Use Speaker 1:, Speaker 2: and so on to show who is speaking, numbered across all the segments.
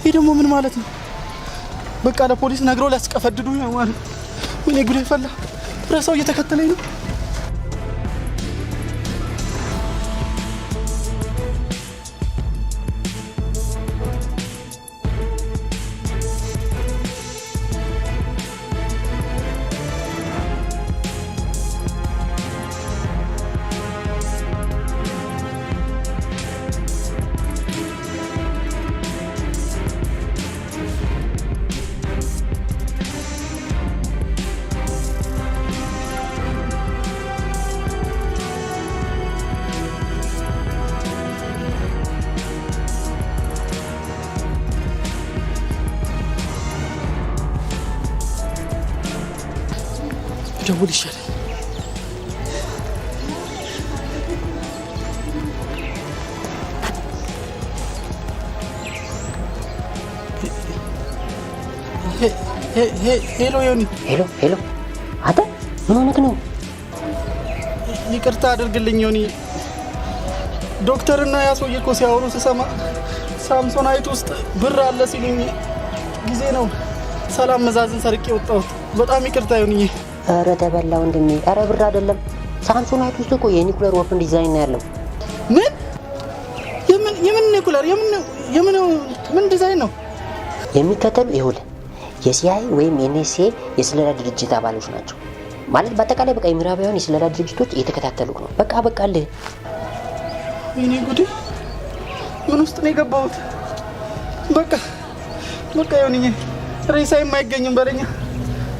Speaker 1: ይሄ ደግሞ ምን ማለት ነው? በቃ ለፖሊስ ነግሮ ሊያስቀፈድዱኝ ነው ማለት ነው። ምን ጉድ ፈላ። ረሳው እየተከተለኝ ነው። ደውል ይሻላል። ሄሎ ዮኒ።
Speaker 2: ሄሎ አታ ምን ሆነክ ነው?
Speaker 1: ይቅርታ አድርግልኝ ዮኒ። ዶክተርና ያ ሰውዬ እኮ ሲያወሩ ስሰማ ሳምሶናይት ውስጥ ብር አለ ሲሉኝ ጊዜ ነው ሰላም መዛዝን ሰርቄ ወጣሁት። በጣም ይቅርታ ዮኒ።
Speaker 2: አረ ተበላው እንደሚ አረ ብር አይደለም ሳምሶናይት ውስጥ እኮ የኒኩለር ወርፕን ዲዛይን ነው ያለው። የምን ኒኩለር የምን ዲዛይን ነው የሚከተሉ? ይኸውልህ የሲአይ ወይም የኤንኤስኤ የስለላ ድርጅት አባሎች ናቸው ማለት በአጠቃላይ በቃ የምዕራባውያን የስለላ ድርጅቶች እየተከታተሉክ ነው። በቃ አለ።
Speaker 1: እኔ ጉዴ ምን ውስጥ ነው የገባሁት? በቃ ይሁንኝ። ሬሳ የማይገኝም በለኛ።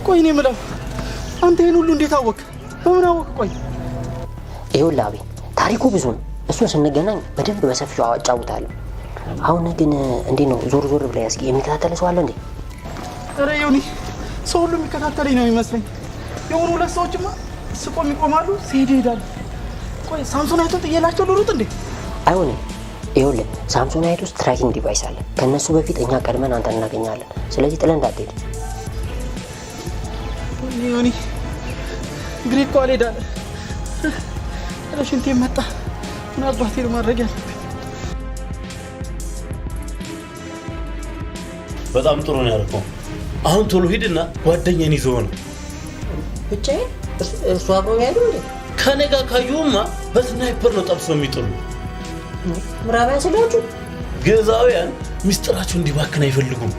Speaker 1: ቆይ እኔ የምለው አንተ ይሄን ሁሉ እንዴት አወቅ? በምን አወቅ? ቆይ
Speaker 2: ይኸውልህ አቤ ታሪኩ ብዙ ነው። እሱን ስንገናኝ በደንብ በሰፊው አጫውታለሁ። አሁን ግን እንዴት ነው ዞር ብለህ እስኪ የሚከታተል ሰው አለ እንዴ?
Speaker 1: ኧረ ዮኒ ሰው ሁሉ የሚከታተለኝ ነው የሚመስለኝ። የሆኑ ሁለት ሰዎችማ ስቆም ይቆማሉ፣ ሲሄድ ይሄዳሉ። ቆይ ሳምሶናይቱን ጥዬላቸው ልሩጥ እንዴ?
Speaker 2: አይሆንም። ይኸውልህ ሳምሶናይት ውስጥ ትራኪንግ ዲቫይስ አለ። ከነሱ በፊት እኛ ቀድመን አንተን እናገኛለን። ስለዚህ ጥለን እንዳትሄድ።
Speaker 1: ዮኒ ግሪኮ አልሄዳለ። ሽንቴ መጣ። ምን አባቴ ነው ማድረግ ያለብኝ?
Speaker 3: በጣም ጥሩ ነው ያልከው። አሁን ቶሎ ሂድና ጓደኛን ይዘው ነው
Speaker 2: ብቻዬን። እሱ አብሮ ያለው እንዴ?
Speaker 3: ከኔ ጋር ካዩማ በስናይፐር ነው ጠብሰው የሚጥሉ።
Speaker 2: ምዕራባውያን ስለሆኑ
Speaker 3: ግዛውያን ሚስጥራቸው እንዲባክን አይፈልጉም።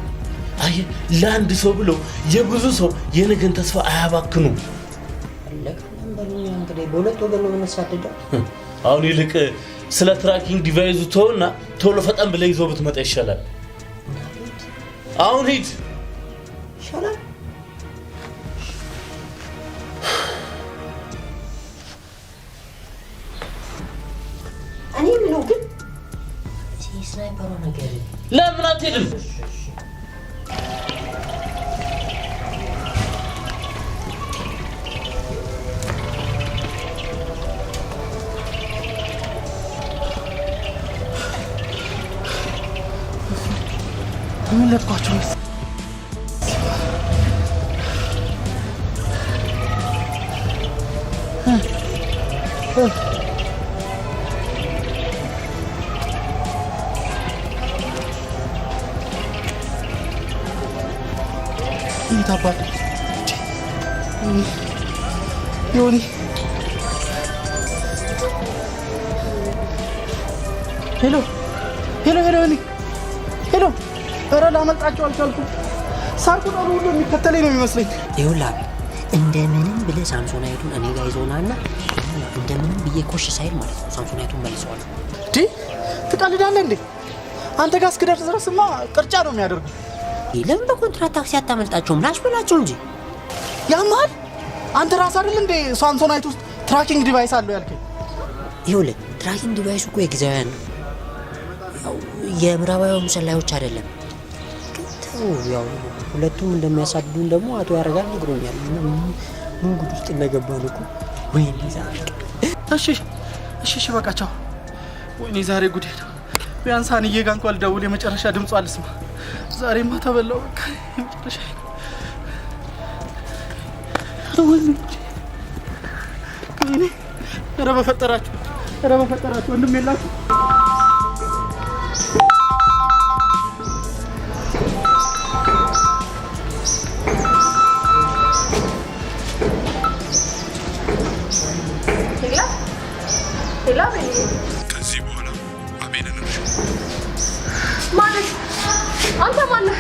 Speaker 3: አይ ለአንድ ሰው ብለው የብዙ ሰው የነገን ተስፋ አያባክኑም።
Speaker 2: እንግዲህ በሁለት ወገን ነው የምንሳደደው።
Speaker 3: አሁን ይልቅ ስለ ትራኪንግ ዲቫይሱ ተውና ቶሎ ፈጠን ብለህ ይዘው ብትመጣ ይሻላል። አሁን ሂድ
Speaker 2: ይሻላል። እኔ ምነው ግን ስናይፐሩ ነገር
Speaker 3: ለምን አትሄድም?
Speaker 1: ምን ለጥቋቸው ነው? ይታባል ዮኒ ሄሎ ዮኒ ሄሎ። ኧረ ላመልጣቸው አልቻልኩም። ሳርኩ ነው ሁሉ የሚከተለኝ ነው የሚመስለኝ።
Speaker 2: ይኸውልህ እንደምንም ብለህ ሳምሶናይቱን እኔ ጋር ይዘውናልና እንደምንም ብዬ ኮሽ ሳይል ማለት ነው ሳምሶናይቱን መልሰዋል።
Speaker 1: ትቀልዳለህ እንዴ? አንተ ጋር እስክደርስ ድረስማ ቅርጫ ነው የሚያደርጉ።
Speaker 2: ለምን በኮንትራት ታክሲ አታመልጣቸውም? ላሽ በላቸው እንጂ።
Speaker 1: ያማል አንተ ራስህ አይደል እንዴ ሳምሶናይት ውስጥ ትራኪንግ ዲቫይስ አለው ያልከኝ?
Speaker 2: ይኸውልህ ትራኪንግ ዲቫይሱ እኮ የጊዜያውያን ነው፣ የምዕራባውያን ሰላዮች አይደለም። ያው ሁለቱም እንደሚያሳድዱን ደግሞ አቶ ያረጋል ነግሮኛል። ምን ጉድ ውስጥ እንደገባን እኮ ወይኔ ዛሬ።
Speaker 1: እሺ በቃ ቻው። ወይኔ ዛሬ ጉዴ ነው። ቢያንስ አንዬ ጋር እንኳን ልደውል የመጨረሻ ድምጿ አልስማ። ዛሬማ ተበላው በቃ የመጨረሻ ወይኔ። ኧረ በፈጠራችሁ ወንድም የላችሁ?
Speaker 4: ከዚህ በኋላ አቤልን
Speaker 5: ማለት አንተ ማነህ?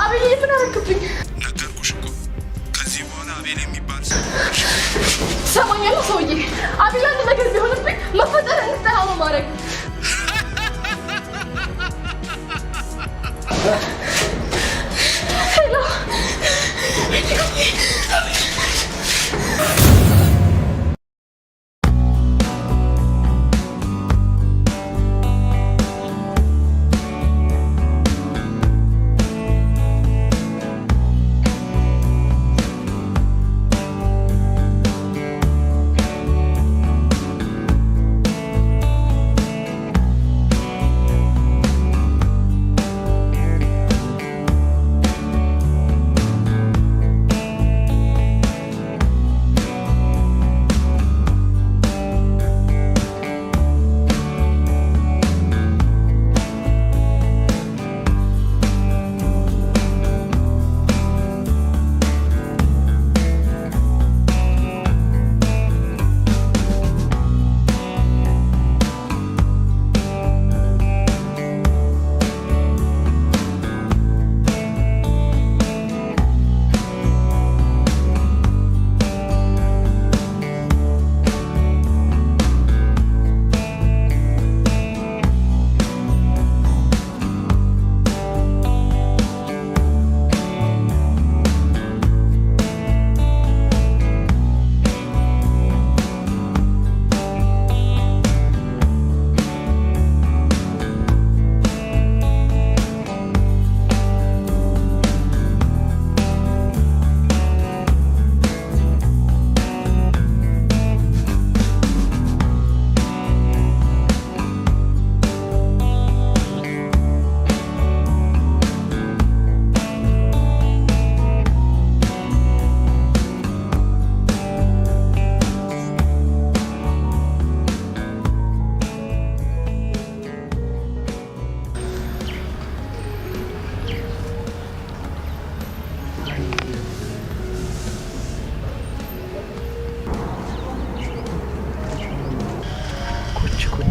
Speaker 5: አቤል ምን አደረክብኝ?
Speaker 4: ነገርኩሽ እኮ ከዚህ በኋላ አቤል የሚባል ሰው
Speaker 5: ሰማኛለሁ። ሰውዬ አቤል አንድ ነገር ቢሆንብኝ መፈጠር እንድጠላ ነው ማድረግ። ሄሎ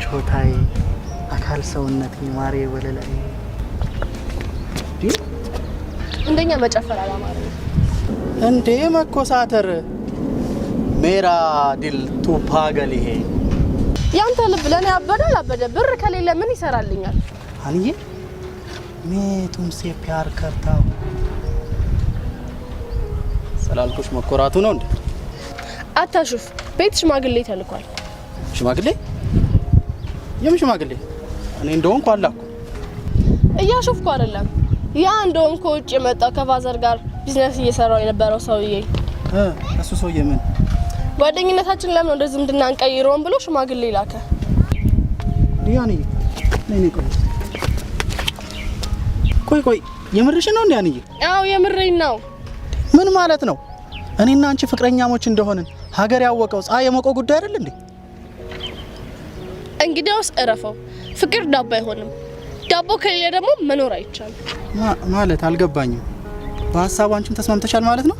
Speaker 1: ሆታይ አካል ሰውነት ማሬ ወለላይ
Speaker 5: እንደኛ መጨፈር አላማረ
Speaker 1: እንዴ መኮሳተር ሜራ ዲል ቱ ፓገል ይሄ
Speaker 5: ያንተ ልብ ለኔ አበደ ብር ከሌለ ምን ይሰራልኛል?
Speaker 1: አንዬ ቱምሴ ፒያር ከርታ ሰላልኩሽ መኮራቱ ነው እንዴ?
Speaker 5: አታሹፍ። ቤት ሽማግሌ ተልኳል።
Speaker 1: ሽማግሌ? የምን ሽማግሌ? እኔ እንደሆንኩ አላኩ።
Speaker 5: እያሾፍኩ አይደለም። ያ እንደሆንኩ ውጭ የመጣው ከፋዘር ጋር ቢዝነስ እየሰራው የነበረው ሰውዬ
Speaker 1: እሱ ሰውዬ ምን
Speaker 5: ጓደኝነታችን ለምን ወደ ዝምድና እንቀይረውን ብሎ ሽማግሌ ላከ።
Speaker 1: ዲያኒ ነኝ ቆይ የምርሽ ነው እንዴ? አንዬ
Speaker 5: አዎ የምሬን ነው።
Speaker 1: ምን ማለት ነው? እኔና አንቺ ፍቅረኛሞች እንደሆንን ሀገር ያወቀው ፀሐይ የሞቀው ጉዳይ አይደል እንዴ?
Speaker 5: እንግዲያውስ እረፈው። ፍቅር ዳቦ አይሆንም። ዳቦ ከሌለ ደግሞ መኖር አይቻልም።
Speaker 1: ማለት አልገባኝም። በሐሳቡ አንቺም ተስማምተሻል ማለት ነው?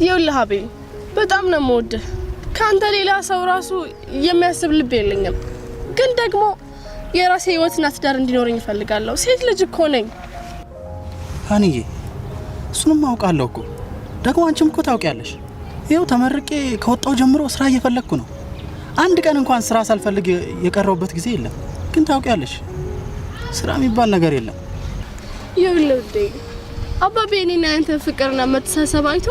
Speaker 5: ይኸውልህ አቤል በጣም ነው የምወድህ። ካንተ ሌላ ሰው ራሱ የሚያስብ ልብ የለኝም። ግን ደግሞ የራሴ ህይወትና ትዳር እንዲኖረኝ እፈልጋለሁ። ሴት ልጅ እኮ ነኝ።
Speaker 1: አንዬ እሱንም አውቃለሁ እኮ ደግሞ አንቺም እኮ ታውቂያለሽ። ይኸው ተመርቄ ከወጣው ጀምሮ ስራ እየፈለግኩ ነው። አንድ ቀን እንኳን ስራ ሳልፈልግ የቀረውበት ጊዜ የለም። ግን ታውቂያለሽ ስራ የሚባል ነገር የለም።
Speaker 5: ይኸውልህ አባቤ እኔና አንተ ፍቅርና መተሳሰብ አይቶ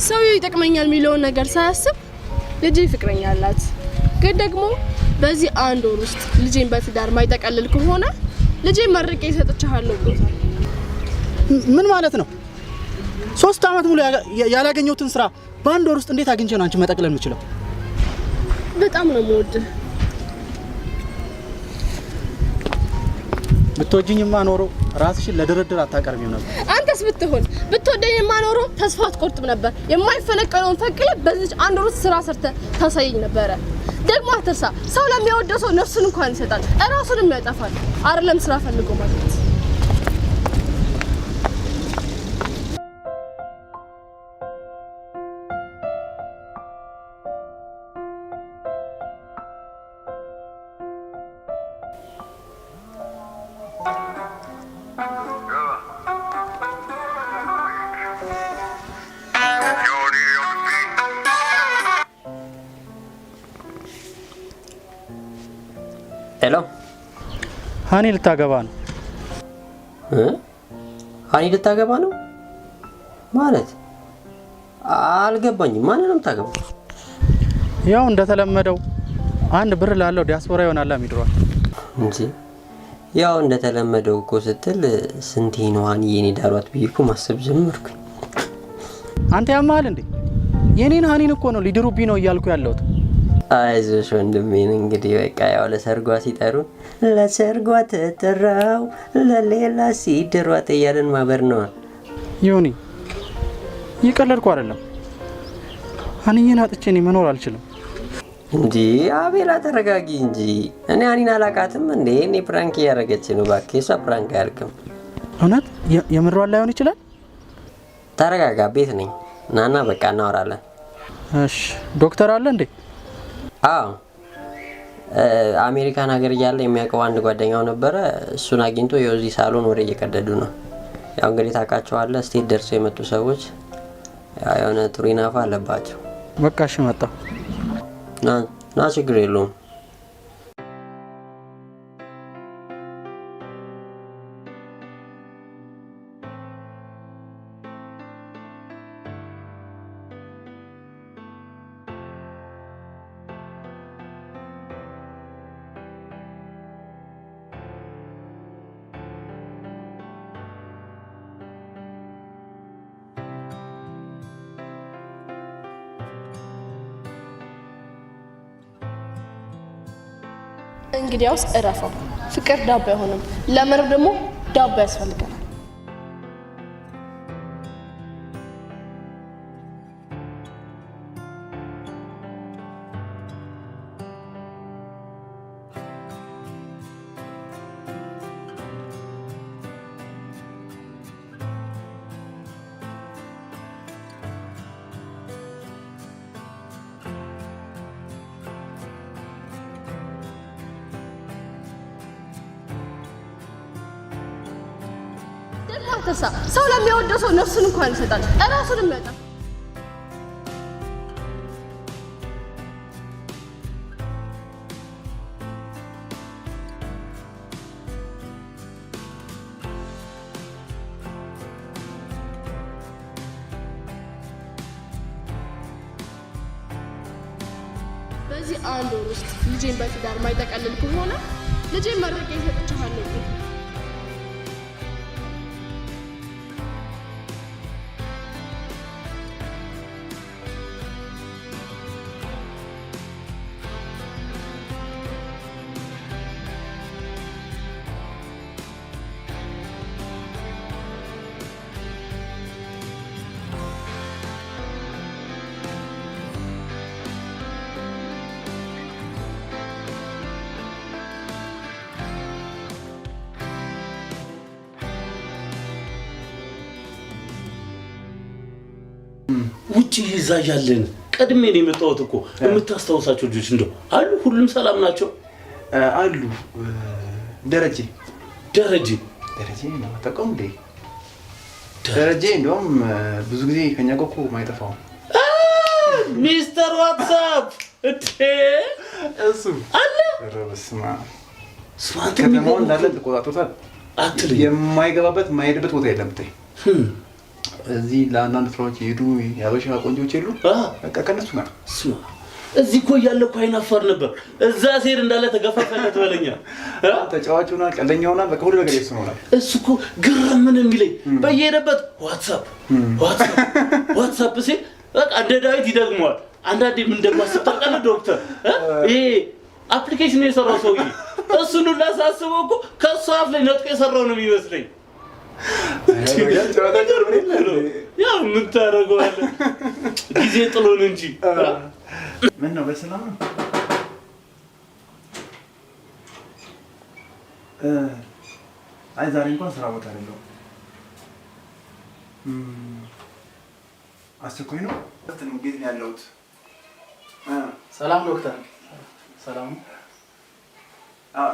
Speaker 5: ሰውዬው ይጠቅመኛል የሚለውን ነገር ሳያስብ ልጄ ፍቅረኛ አላት። ግን ደግሞ በዚህ አንድ ወር ውስጥ ልጄን በትዳር ማይጠቀልል ከሆነ ልጄን መርቄ ሰጥቻለሁ ብሎታል።
Speaker 1: ምን ማለት ነው? 3 አመት ሙሉ ያላገኘሁትን ስራ በአንድ ወር ውስጥ እንዴት አግኝቼ ነው አንቺ መጠቅለል የምችለው?
Speaker 5: በጣም ነው የምወድህ።
Speaker 1: ብትወጂኝማ ኖሮ ራስሽን ለድርድር አታቀርቢም ነበር።
Speaker 5: አንተስ ብትወደኝማ ኖሮ ተስፋ አትቆርጥም ነበር። የማይፈነቀለውን ፈቅለ በዚህ አንድ ወር ስራ ሰርተ ታሳየኝ ነበረ። ደግሞ አትርሳ፣ ሰው ለሚወደው ሰው ነፍሱን እንኳን ይሰጣል፣ እራሱንም ያጠፋል። አይደለም ስራ ፈልጎ ማለት
Speaker 2: ሄሎ
Speaker 1: ሃኒ ልታገባ ነው?
Speaker 2: ሃኒ ልታገባ ነው ማለት አልገባኝም። ማንን ነው የምታገባው?
Speaker 1: ያው እንደተለመደው አንድ ብር ላለው ዲያስፖራ ይሆናል የሚድሯል
Speaker 2: እንጂ ያው እንደተለመደው እኮ ስትል ስንቴ ነው ሃኒዬን ዳሯት ብዬ እኮ ማሰብ ጀመርኩ።
Speaker 1: አንተ ያማል እንዴ? የኔን ሃኒን እኮ ነው ሊድሩብኝ ነው እያልኩ ያለሁት።
Speaker 2: አይዞሽ ወንድሜ፣ እንግዲህ በቃ ያው ለሰርጓ ሲጠሩን ለሰርጓ ተጠራው ለሌላ ሲድሯት እያለን ማበር ነው።
Speaker 1: ዮኒ ይቀለድኩ አይደለም። ሃኒዬን አጥቼ እኔ መኖር አልችልም።
Speaker 2: እንጂ አቤላ ተረጋጊ እንጂ እኔ ሃኒን አላቃትም እንዴ? እኔ ፕራንክ እያደረገች ነው። እባክህ እሷ ፕራንክ አያልቅም።
Speaker 1: እውነት የምሯን ላይሆን ይችላል።
Speaker 2: ተረጋጋ፣ ቤት ነኝ። ናና በቃ እናወራለን።
Speaker 1: እሺ ዶክተር አለ እንዴ?
Speaker 2: አዎ አሜሪካን ሀገር እያለ የሚያውቀው አንድ ጓደኛው ነበረ። እሱን አግኝቶ የዚህ ሳሎን ወሬ እየቀደዱ ነው። ያው እንግዲህ ታውቃቸዋለህ፣ ስቴት ደርሰው የመጡ ሰዎች ያው የሆነ ጥሩ ይናፋ አለባቸው።
Speaker 1: በቃ እሺ መጣሁ።
Speaker 2: ና ችግር የለውም።
Speaker 5: እንግዲያውስ እረፈው። ፍቅር ዳቦ አይሆንም፣ ለመረብ ደግሞ ዳቦ ያስፈልጋል። ሰው ለሚወደው ሰው ነፍሱን እንኳን ይሰጣል፣ እራሱንም ያጣል። በዚህ አንድ ወር ውስጥ ልጄን በትዳር ማይጠቀልል ከሆነ ልጄን መርቄ እሰጥቻለሁ።
Speaker 3: ውጪ ይዛ ያለን ቀድሜ ነው የመጣሁት እኮ። የምታስታውሳቸው ልጆች እንደው አሉ? ሁሉም ሰላም ናቸው
Speaker 1: አሉ? ደረጀ ነው ተቆም እንዴ? ደረጀ እንደውም ብዙ ጊዜ ከኛ ጋር እኮ ማይጠፋው
Speaker 3: ሚስተር ዋትስአፕ እሱ አለ።
Speaker 1: ረበስማ
Speaker 3: ስማንት
Speaker 1: ከተማውን እንዳለ ተቆጣጥቶታል።
Speaker 3: አትልኝ።
Speaker 1: የማይገባበት የማይሄድበት ቦታ የለም። ታይ እዚህ ለአንዳንድ ስራዎች የሄዱ ያበሻ ቆንጆች የሉ፣ በቃ ከነሱ ጋር
Speaker 3: እዚህ እኮ እያለ እኮ አይናፋር ነበር። እዛ ሴር እንዳለ ተገፋፈለት በለኛ።
Speaker 1: ተጫዋች ሆና ቀለኛ ሆና በቃ ሁሉ ነገር የሱ ሆና
Speaker 3: እሱ እኮ ግርም ምን የሚለኝ በየሄደበት ዋትሳፕ ሲል በቃ እንደ ዳዊት ይደግመዋል። አንዳንዴ ምን እንደማስብ ታውቃለህ ዶክተር? ይሄ አፕሊኬሽን የሰራው ሰውዬ እሱን ሁላ ሳስበው እኮ ከእሱ አፍ ላይ ነጥቆ የሰራው ነው የሚመስለኝ። ያው ምን ታደርገዋለህ ጊዜ ጥሎን እንጂ።
Speaker 1: ምን ነው በሰላም ነው? አይ ዛሬ እንኳን ስራ ቦታ አይደለሁም። አስቸኳይ ነው? እንዴት ነው ያለሁት? ሰላም ዶክተር። ሰላም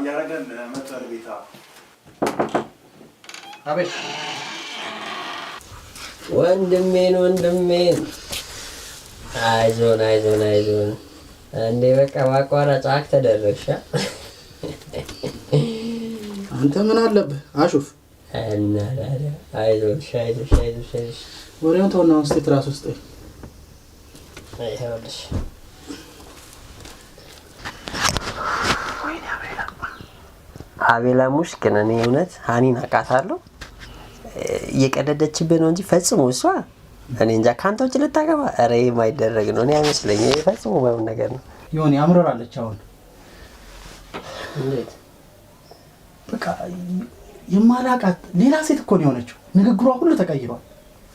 Speaker 1: ያረጋል መጥቷል ቤታ። አቤት
Speaker 2: ወንድሜን አይዞን እንዴ በቃ ማቋረጫ ተደረግሻ።
Speaker 1: አንተ ምን አለብህ አሹፍ?
Speaker 2: እና አይዞሽ
Speaker 1: ወሬውን ተውና እስቲ ትራስ ውስጥ
Speaker 2: አይሆንሽ። አቤላ ሙሽኪን እኔ እውነት ሀኒን አውቃታለሁ። እየቀደደችብህ ነው እንጂ ፈጽሞ እሷ እኔ እንጃ ካንተ ውጭ ልታገባ ኧረ የማይደረግ ነው። እኔ አይመስለኝም። ይሄ ፈጽሞ ባይሆን ነገር ነው።
Speaker 1: ይሁን ያምረራለች። አሁን
Speaker 2: እንዴት
Speaker 1: በቃ የማላውቃት ሌላ ሴት እኮ ነው የሆነችው። ንግግሯ ሁሉ ተቀይሯል።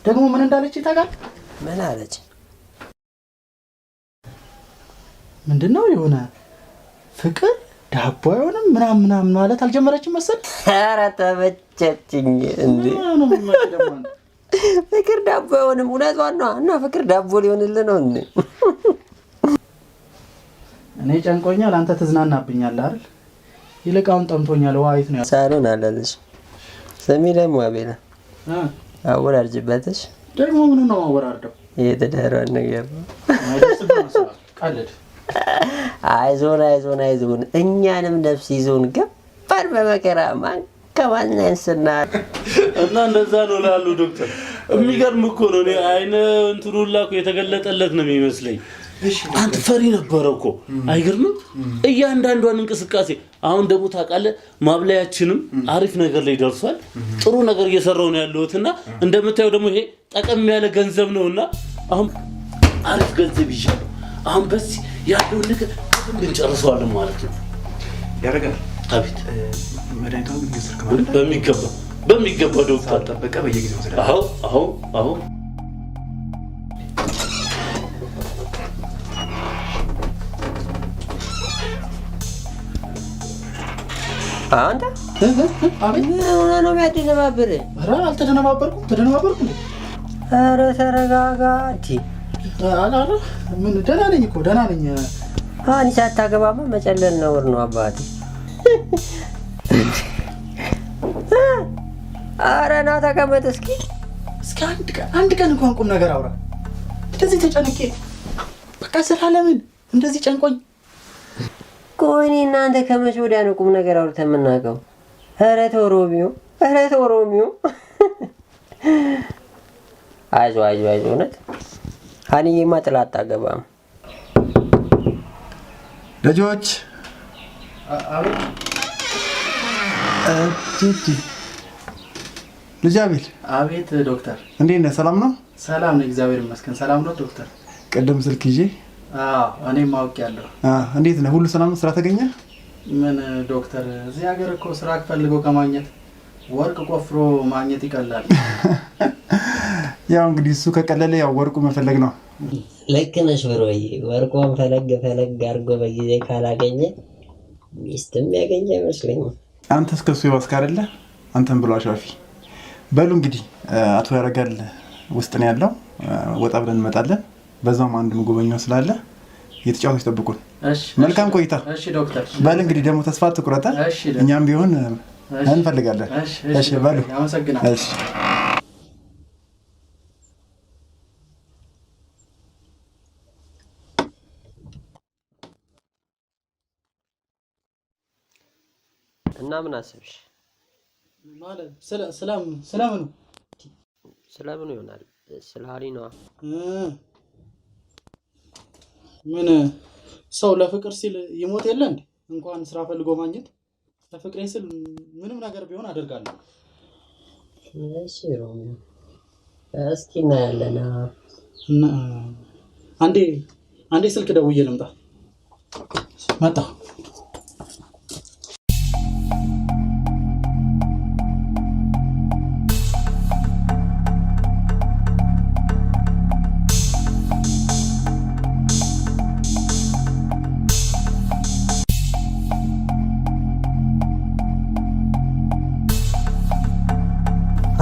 Speaker 1: ደግሞ ምን እንዳለች ታውቃለህ?
Speaker 2: ምን አለች?
Speaker 1: ምንድነው የሆነ ፍቅር ዳቦ አይሆንም ምናምን ማለት አልጀመረችም መሰል።
Speaker 2: ኧረ ተመቸችኝ እንዴ! ፍቅር ዳቦ አይሆንም እውነቷን ነው። እና ፍቅር ዳቦ ሊሆንልህ ነው እንዴ?
Speaker 1: እኔ ጨንቆኛል፣ አንተ ትዝናናብኛለህ አይደል? ይልቅ አሁን ጠምቶኛል። ዋይት ነው
Speaker 2: ሳሎን አላለሽ። ስሚ ደግሞ አቤላ አወራርጅበትሽ።
Speaker 1: ደግሞ ምን ነው አወራርደው?
Speaker 2: የተዳሯን ነገር ነው።
Speaker 1: ቀልድ።
Speaker 2: አይዞን እኛንም ነፍስ ይዞን ገባን በመከራ ማንከማነንስና
Speaker 3: እና እንደዛ ነው ላሉ ዶክተር። የሚገርም እኮ ነው። እኔ አይነ እንትኑ ሁላ እኮ የተገለጠለት ነው የሚመስለኝ። አንተ ፈሪ ነበረ እኮ አይገርምም? እያንዳንዷን እንቅስቃሴ አሁን ደግሞ ታውቃለህ ማብላያችንም አሪፍ ነገር ላይ ደርሷል። ጥሩ ነገር እየሰራው ነው ያለውትና እንደምታየው ደግሞ ይሄ ጠቀም ያለ ገንዘብ ነውና አሁን አሪፍ ገንዘብ ይሻላል። አሁን በዚህ ያለው ነገር እንጨርሰዋለን ማለት ነው።
Speaker 1: ያረጋል።
Speaker 3: አቤት
Speaker 1: መድኃኒቱን ግን ይስርክ ማለት
Speaker 3: በሚገባ ዶክተር
Speaker 1: ተጠበቀ በየጊዜው ወሰደ።
Speaker 3: አዎ
Speaker 2: አንተ አቤት ምን ነው የሚያደነባብር?
Speaker 1: ኧረ አልተደነባበርኩም። ተደነባበርኩ?
Speaker 2: ኧረ ተረጋጋ እንዴ!
Speaker 1: አላረ ምን ደህና ነኝ እኮ ደህና ነኝ።
Speaker 2: አኒ ሳታገባማ መጨለል ነውር ነው አባቴ። ኧረ ና ተቀመጥ እስኪ አንድ ቀን እንኳን ቁም ነገር አውራ። እንደዚህ ተጨንቄ በቃ ስላለምን እንደዚህ ጨንቆኝ። ቆይ እኔ እናንተ ከመቼ ወዲያ ነው ቁም ነገር አውርተን የምናውቀው? ኧረ ተው ሮሚዮ። አይዞ እውነት ሀኒዬማ ጥላ አታገባም።
Speaker 1: ልጆች ልጅ አቤል።
Speaker 6: አቤት ዶክተር።
Speaker 1: እንዴት ነህ? ሰላም ነው?
Speaker 6: ሰላም ነው እግዚአብሔር ይመስገን። ሰላም ነው ዶክተር?
Speaker 1: ቅድም ስልክ ይዤ
Speaker 6: እኔም አውቄያለሁ።
Speaker 1: እንዴት ነህ? ሁሉ ሰላም ነው? ስራ ተገኘ?
Speaker 6: ምን ዶክተር እዚህ ሀገር እኮ ስራ ፈልገው ከማግኘት ወርቅ ቆፍሮ ማግኘት ይቀላል።
Speaker 1: ያው እንግዲህ እሱ ከቀለለ ያው ወርቁ መፈለግ ነው።
Speaker 2: ልክ ነሽ ብሮዬ። ወርቋን ፈለግ አድርጎ በጊዜ ካላገኘ ሚስትም ያገኘ አይመስለኝም።
Speaker 1: አንተ እስከሱ ይዋስካ አይደለ? አንተም ብሎ አሻፊ በሉ። እንግዲህ አቶ ያረጋል ውስጥ ነው ያለው። ወጣ ብለን እንመጣለን። በዛም አንድ ጎበኛው ስላለ እየተጫወቱ ይጠብቁን። መልካም ቆይታ።
Speaker 6: እሺ ዶክተር።
Speaker 1: በል እንግዲህ ደግሞ ተስፋ አትቁረጥ። እኛም ቢሆን እንፈልጋለን። እሺ በሉ።
Speaker 6: አመሰግናለሁ።
Speaker 1: እሺ
Speaker 2: እና ምን አስብሽ?
Speaker 6: ማለት ስለምኑ
Speaker 2: ስለምኑ ይሆናል? ስለ ሀኒ ነዋ።
Speaker 1: ምን ሰው ለፍቅር ሲል ይሞት የለ እንዴ? እንኳን ስራ ፈልጎ ማግኘት ለፍቅሬ ስል ምንም ነገር ቢሆን አደርጋለሁ።
Speaker 2: እሺ ሮሚ እስኪ እናያለን።
Speaker 1: አንዴ ስልክ ደውዬ ልምጣ። መጣ።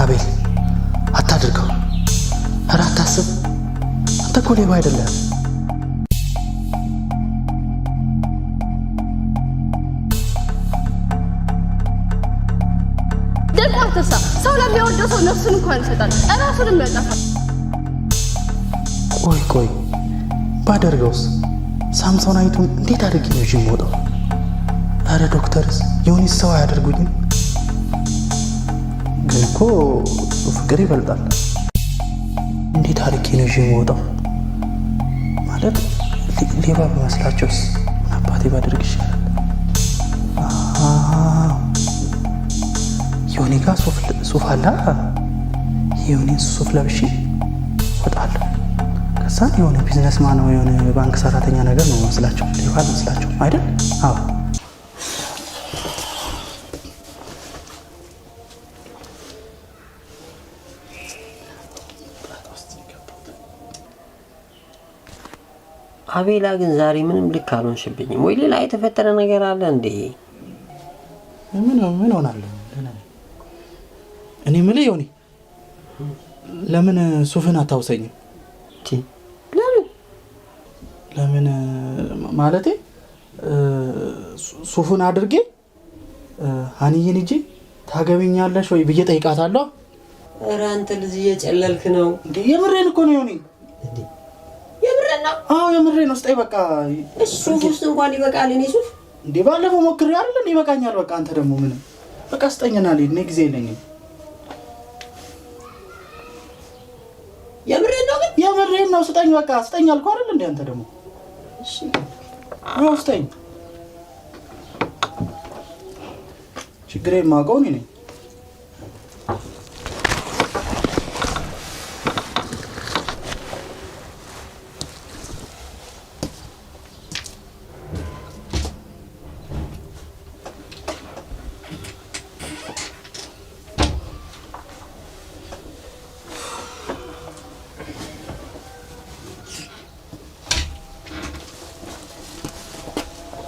Speaker 1: አቤል አታድርገው። ኧረ አታስብ። አንተ እኮ ሌባ አይደለም።
Speaker 5: ደግሞ አትርሳ፣ ሰው ለሚወደው ሰው ነፍሱን እንኳን ይሰጣል፣ እራሱንም ያጠፋል።
Speaker 1: ቆይ ባደርገውስ? ሳምሶናይቱን እንዴት አድርጌ ነው ይዤ የምወጣው? ኧረ ዶክተርስ የሆነስ ሰው አያደርጉኝም? ግን እኮ ፍቅር ይበልጣል። እንዴት አድርጌ ነው ይዤ የምወጣው? ማለት ሌባ በመስላቸውስ ምን አባቴ ባደርግ ይሻላል? የሆኔ ጋር ሱፍ አለ። የሆኔን ሱፍ ለብሼ ወጣለሁ። ከዛ የሆነ ቢዝነስማን ነው የሆነ ባንክ ሰራተኛ ነገር ነው መስላቸው፣ ሌባ መስላቸው አይደል? አዎ
Speaker 2: አቤላ ግን ዛሬ ምንም ልክ አልሆንሽብኝም ወይ? ሌላ የተፈጠረ ነገር አለ እንዴ?
Speaker 1: ምን ሆናለሁ? እኔ የምልህ ዮኒ ለምን ሱፍን አታውሰኝም? ለምን ማለቴ ሱፉን አድርጌ ሀኒዬን ሂጂ ታገቢኛለሽ ወይ ብዬ ጠይቃታለሁ።
Speaker 2: ኧረ አንተ ልጅ እየጨለልክ ነው
Speaker 1: እንዴ? የምሬን እኮ ነው ዮኒ።
Speaker 2: የምሬን ነው?
Speaker 1: አዎ የምሬን ነው። ስጠኝ በቃ።
Speaker 2: ሱፍ ውስጥ እንኳን ይበቃል። እኔ ሱፍ
Speaker 1: እንዴ ባለፈው ሞክሬ አይደል? እንዴ ይበቃኛል። በቃ አንተ ደግሞ ምንም በቃ ስጠኝና ልሂድ። እኔ ጊዜ የለኝም።
Speaker 2: የምሬን ነው ግን?
Speaker 1: የምሬን ነው። ስጠኝ በቃ ስጠኝ አልኩህ አይደል? እንዴ አንተ ደግሞ
Speaker 2: እሺ
Speaker 1: አዎ ስጠኝ። ችግሬን የማውቀው እኔ ነኝ።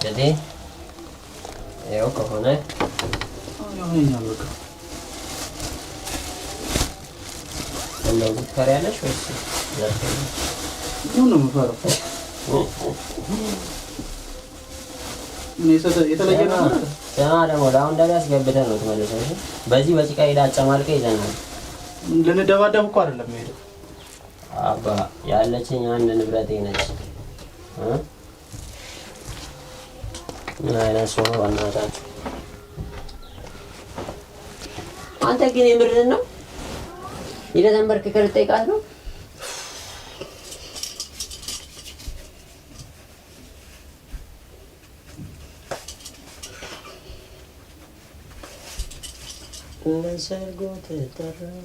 Speaker 2: jadi ya kemana?
Speaker 1: Yang ini loh.
Speaker 2: Kalau karyalah sih,
Speaker 1: Mana mufar? Ini itu lagi mana?
Speaker 2: Jangan ada modal, anda dah segala betul loh teman teman. Baju kayak dah camal kayak jangan.
Speaker 1: Lene dawa dawa kau ada lagi.
Speaker 2: Apa? Ya Allah cenyan dan berarti ini. Nah, ini semua warna ada. Anda gini berdua? Ini gambar kekereta kan? Nasar gue tertarah.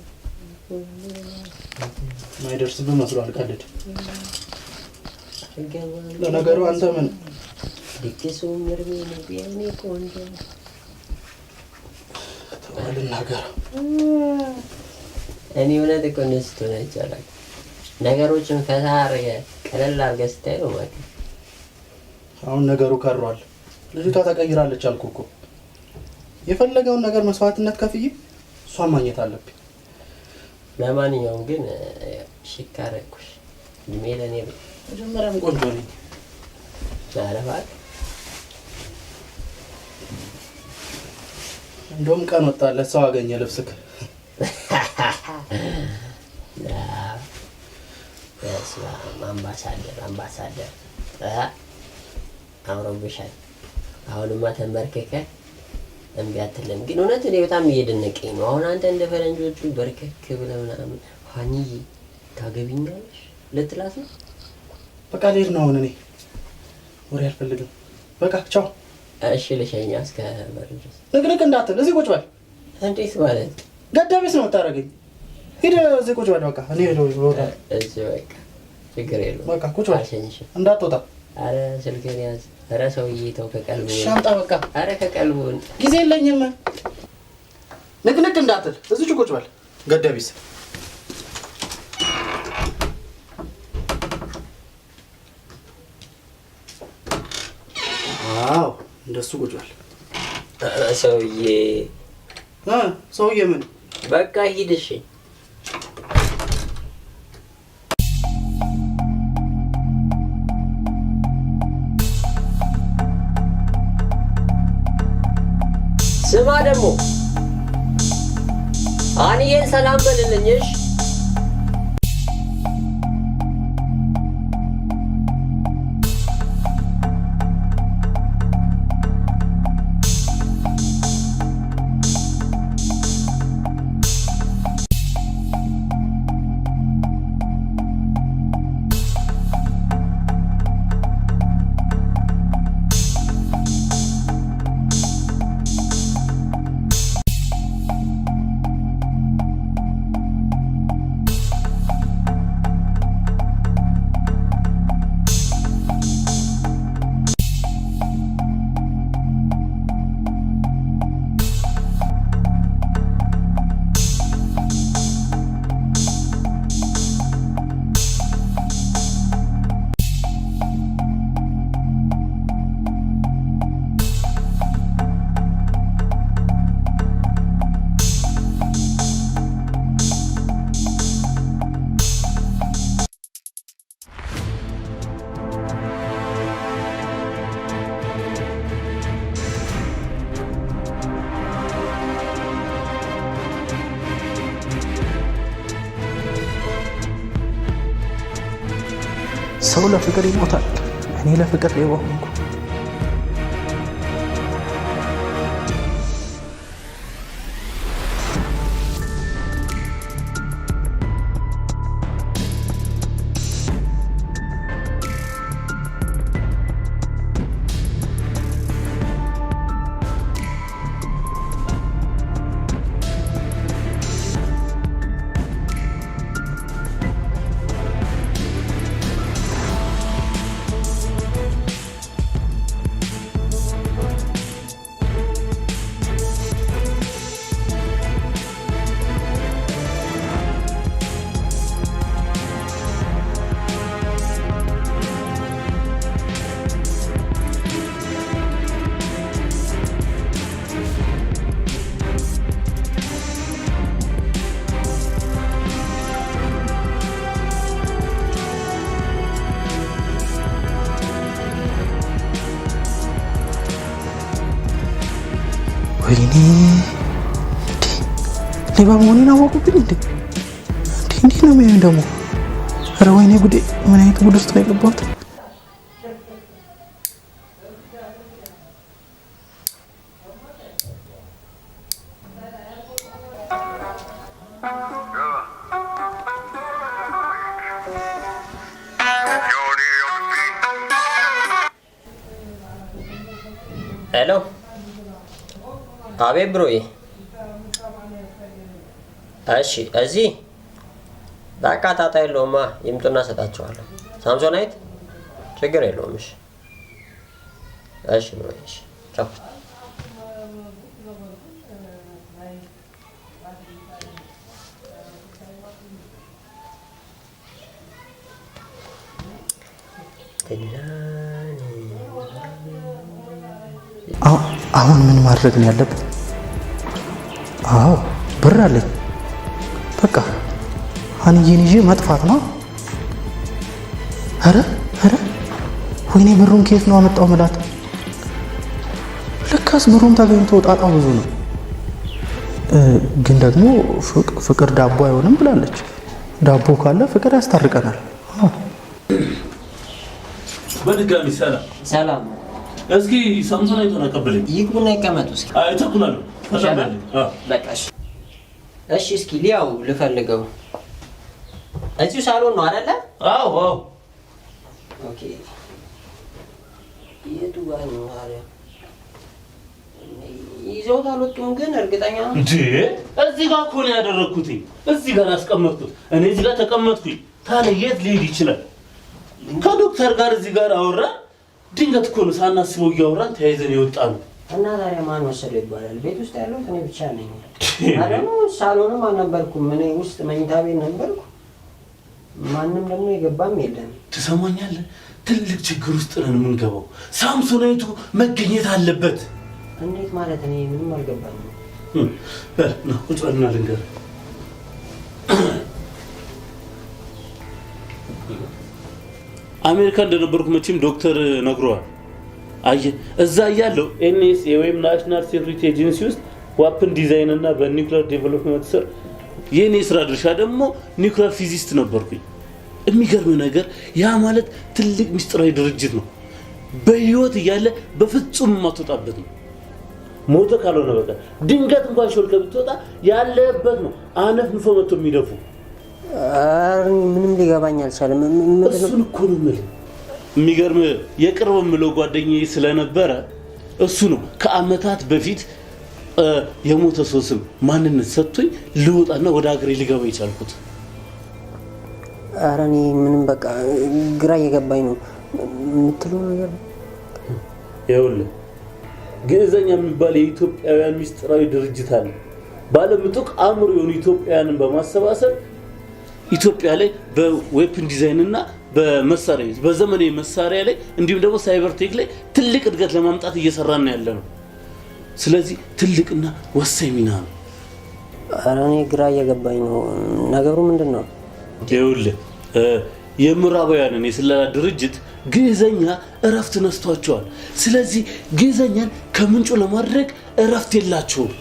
Speaker 1: ማይደርስብህ መስሎ አልቀልድ። ለነገሩ አንተ ምን
Speaker 2: ዲክሱ ምርሜ ነው ቢያኔ ቆንጆ
Speaker 1: ተዋልናገር።
Speaker 2: እኔ እውነት እኮ እንደዚህ ትሆን አይቻልም። ነገሮችን ፈታ አድርገህ ቀለል አድርገህ ስታይ ነው ማለት።
Speaker 1: አሁን ነገሩ ከሯል። ልጅቷ ተቀይራለች አልኩህ እኮ። የፈለገውን ነገር መስዋዕትነት ከፍዬ እሷን ማግኘት አለብኝ።
Speaker 2: ለማንኛውም ግን ሽካረኩሽ እድሜ ለእኔ
Speaker 1: መጀመሪያም ቆንጆ ነኝ።
Speaker 2: ማለፋት
Speaker 1: እንደውም ቀን ወጣለት ሰው አገኘ ልብስክ። አምባሳደር አምሮብሻል። አሁንማ ተንበርከከ እምቢ አትልም። ግን እውነት እኔ በጣም እየደነቀኝ ነው። አሁን አንተ እንደ ፈረንጆቹ በርከክ ብለህ ምናምን ሀኒዬ ታገቢኛለሽ ልትላት ነው? በቃ ልሄድ ነው አሁን እኔ።
Speaker 6: ወሬ አልፈልግም። በቃ ቻው።
Speaker 2: እሺ ልሸኛ እስከ መድረስ።
Speaker 6: ንቅንቅ እንዳትል፣ እዚህ ቁጭ በል።
Speaker 2: እንዴት ማለት?
Speaker 6: ገዳቢስ ነው የምታደርገኝ? ሂድ እዚህ ቁጭ በል። በቃ እኔ ሄደው ይወጣ።
Speaker 2: እዚህ በቃ ችግር የለውም።
Speaker 6: በቃ ቁጭ በል እንዳትወጣ።
Speaker 2: አረ ስልኬን ያዝ። አረ ሰውዬ ተው ከቀልቡ
Speaker 6: ሻምጣ። በቃ
Speaker 2: አረ ከቀልቡ
Speaker 6: ጊዜ የለኝም። ንቅንቅ እንዳትል፣ እዚህ ቁጭ በል። ገዳቢስ አዎ እንደሱ ቁጭ በል። ሰውዬ ምን
Speaker 2: በቃ ሂድ። እሺ ስማ ደግሞ አንዬን ሰላም በልልኝሽ።
Speaker 1: ሰው ለፍቅር ይሞታል። እኔ ለፍቅር ሌባ ሆንኩ። ወይኔ ሌባ መሆኔን አወቁብኝ እንዴ? እንዴት ነው የሚሆን ደግሞ? ኧረ ወይኔ ጉዴ! ምን አይነት ጉድ ውስጥ ነው የገባሁት?
Speaker 2: ሄሎ አቤት ብሮዬ። እሺ እዚህ በቃ ጣጣ የለውማ፣ ይምጡና ሰጣቸዋለሁ። ሳምሶናይት ችግር የለውም። እሺ እሺ ብሮዬ፣ እሺ ቻው።
Speaker 1: አሁን ምን ማድረግ ነው ያለብን? አዎ ብር አለኝ። በቃ አንዬን ይዤ መጥፋት ነው። አረ ወይኔ ብሩን ከየት ነው አመጣው መላት? ለካስ ብሩን ተገኝቶ ጣጣው ብዙ ነው። ግን ደግሞ ፍቅር ዳቦ አይሆንም ብላለች። ዳቦ ካለ ፍቅር ያስታርቀናል።
Speaker 3: በድጋሚ
Speaker 2: ሰላም።
Speaker 3: እስኪ ሳምሶናይቱን አቀበለኝ።
Speaker 2: ይግቡና ይቀመጡ። እስኪ
Speaker 3: አይተኩላሉ።
Speaker 2: በቃ እሺ እስኪ ሊያው ልፈልገው። እዚሁ ሳሎን ነው አይደለ?
Speaker 3: አዎ።
Speaker 2: ኦኬ የቱ ጋር ነው ታዲያ? ይዘውት አልወጡም ግን እርግጠኛ ነው
Speaker 3: እንዴ? እዚህ ጋር እኮ ነው ያደረኩት። እዚህ ጋር አስቀመጥኩት። እኔ እዚህ ጋር ተቀመጥኩኝ። ታዲያ የት ሊሄድ ይችላል? ከዶክተር ጋር እዚህ ጋር አወራ። ድንገት እኮ ነው ሳናስበው እያወራን ተያይዘን የወጣ ነው።
Speaker 2: እና ታዲያ ማን ወሰደው ይባላል? ቤት ውስጥ ያለሁት እኔ ብቻ ነኝ። ደግሞ ሳሎንም አልነበርኩም። እኔ ውስጥ መኝታ ቤት ነበርኩ። ማንም ደግሞ የገባም የለም።
Speaker 3: ትሰማኛለህ? ትልቅ ችግር ውስጥ ነን የምንገባው። ሳምሶናይቱ መገኘት አለበት።
Speaker 2: እንዴት ማለት? እኔ ምንም አልገባኝም።
Speaker 3: ነው ቁጭ በልና ልንገርህ። አሜሪካ እንደነበርኩ መቼም ዶክተር ነግሯል። አየህ እዛ እያለሁ ኤንኤስኤ ወይም ናሽናል ሴኩሪቲ ኤጀንሲ ውስጥ ዋፕን ዲዛይን እና በኒውክሊየር ዴቨሎፕመንት ስር የኔ ስራ ድርሻ ደግሞ ኒውክሊየር ፊዚስት ነበርኩኝ። የሚገርም ነገር ያ ማለት ትልቅ ምስጢራዊ ድርጅት ነው። በህይወት እያለ በፍጹም የማትወጣበት ነው። ሞተ ካልሆነ በቃ ድንገት እንኳን ሾልከህ ብትወጣ ያለበት ነው አነፍንፎ መጥቶ የሚደፉ።
Speaker 2: ምንም ሊገባኝ አልቻለም።
Speaker 3: እሱን እኮ ነው የምልህ። የሚገርም የቅርብ የምለው ጓደኛዬ ስለነበረ እሱ ነው ከአመታት በፊት የሞተ ሰው ስም ማንነት ሰጥቶኝ ልወጣና ወደ ሀገሬ ልገባ የቻልኩት።
Speaker 2: ኧረ እኔ ምንም በቃ ግራ እየገባኝ ነው የምትለው ነገር።
Speaker 3: ይኸውልህ ግዕዘኛ የሚባል የኢትዮጵያውያን ምስጢራዊ ድርጅት አለ። ባለምጡቅ አእምሮ የሆኑ ኢትዮጵያውያንን በማሰባሰብ ኢትዮጵያ ላይ በዌፕን ዲዛይን እና በመሳሪያ በዘመናዊ መሳሪያ ላይ እንዲሁም ደግሞ ሳይበር ቴክ ላይ ትልቅ እድገት ለማምጣት እየሰራን ነው ያለነው። ስለዚህ ትልቅና ወሳኝ ሚና ነው።
Speaker 2: ኧረ እኔ ግራ እየገባኝ ነው ነገሩ ምንድን ነው?
Speaker 3: ይኸውልህ የምዕራባውያንን የስለላ ድርጅት ግዕዘኛ እረፍት ነስቷቸዋል። ስለዚህ ግዕዘኛን ከምንጩ ለማድረግ እረፍት የላቸውም።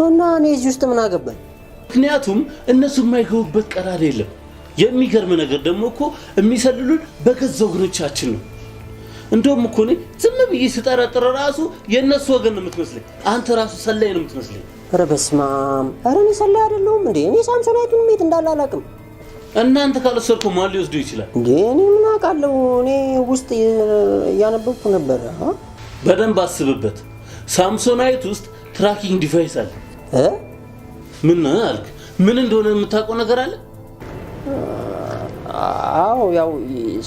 Speaker 2: እና እኔ እዚህ ውስጥ ምን አገባኝ?
Speaker 3: ምክንያቱም እነሱ የማይገቡበት ቀዳዳ የለም። የሚገርም ነገር ደግሞ እኮ የሚሰልሉን በገዛ ወገኖቻችን ነው። እንደውም እኮ እኔ ዝም ብዬ ስጠረጥር ራሱ የእነሱ ወገን ነው የምትመስለኝ። አንተ ራሱ ሰላይ ነው የምትመስለኝ።
Speaker 2: ኧረ በስመ አብ! ኧረ እኔ ሰላይ አይደለሁም እንዴ! እኔ ሳምሶናይቱን የት እንዳለ አላውቅም።
Speaker 3: እናንተ ካልወሰድከው ማን ሊወስደው ይችላል
Speaker 2: እንዴ? እኔ ምን አውቃለሁ? እኔ ውስጥ እያነበብኩ ነበረ።
Speaker 3: በደንብ አስብበት። ሳምሶናይት ውስጥ ትራኪንግ ዲቫይስ አለ። ምን አልክ? ምን እንደሆነ የምታውቀው ነገር አለ?
Speaker 2: አዎ ያው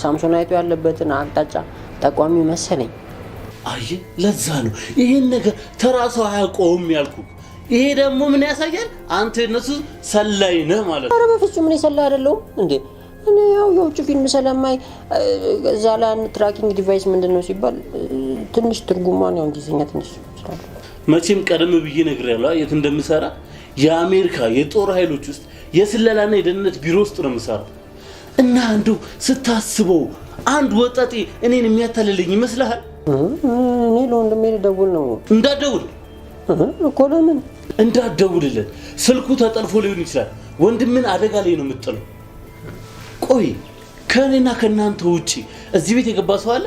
Speaker 2: ሳምሶናይቱ ያለበትን አቅጣጫ ጠቋሚ መሰለኝ።
Speaker 3: አየህ፣ ለዛ ነው ይሄን ነገር ተራሰው አያውቀውም ያልኩህ። ይሄ ደግሞ ምን ያሳያል? አንተ እነሱ ሰላይ ነህ ማለት ነው።
Speaker 2: ኧረ በፍጹም እኔ ሰላይ አይደለሁም እንዴ! እኔ ያው የውጭ ፊልም ስለማይ እዛ ላይ ትራኪንግ ዲቫይስ ምንድነው ሲባል ትንሽ ትርጉሟን ያው እንግሊዝኛ ትንሽ ይችላል።
Speaker 3: መቼም ቀደም ብዬ ነግሬያለሁ የት እንደምሰራ። የአሜሪካ የጦር ኃይሎች ውስጥ የስለላና የደህንነት ቢሮ ውስጥ ነው የምሰራው። እና አንዱ ስታስበው አንድ ወጣጤ እኔን የሚያታልልኝ ይመስልሃል?
Speaker 2: እኔ ለወንድሜ ልደውል ነው።
Speaker 3: እንዳትደውል
Speaker 2: እኮ። ለምን
Speaker 3: እንዳትደውልለት? ስልኩ ተጠልፎ ሊሆን ይችላል። ወንድምን አደጋ ላይ ነው የምጥለው። ቆይ ከእኔና ከእናንተ ውጪ እዚህ ቤት የገባ ሰው አለ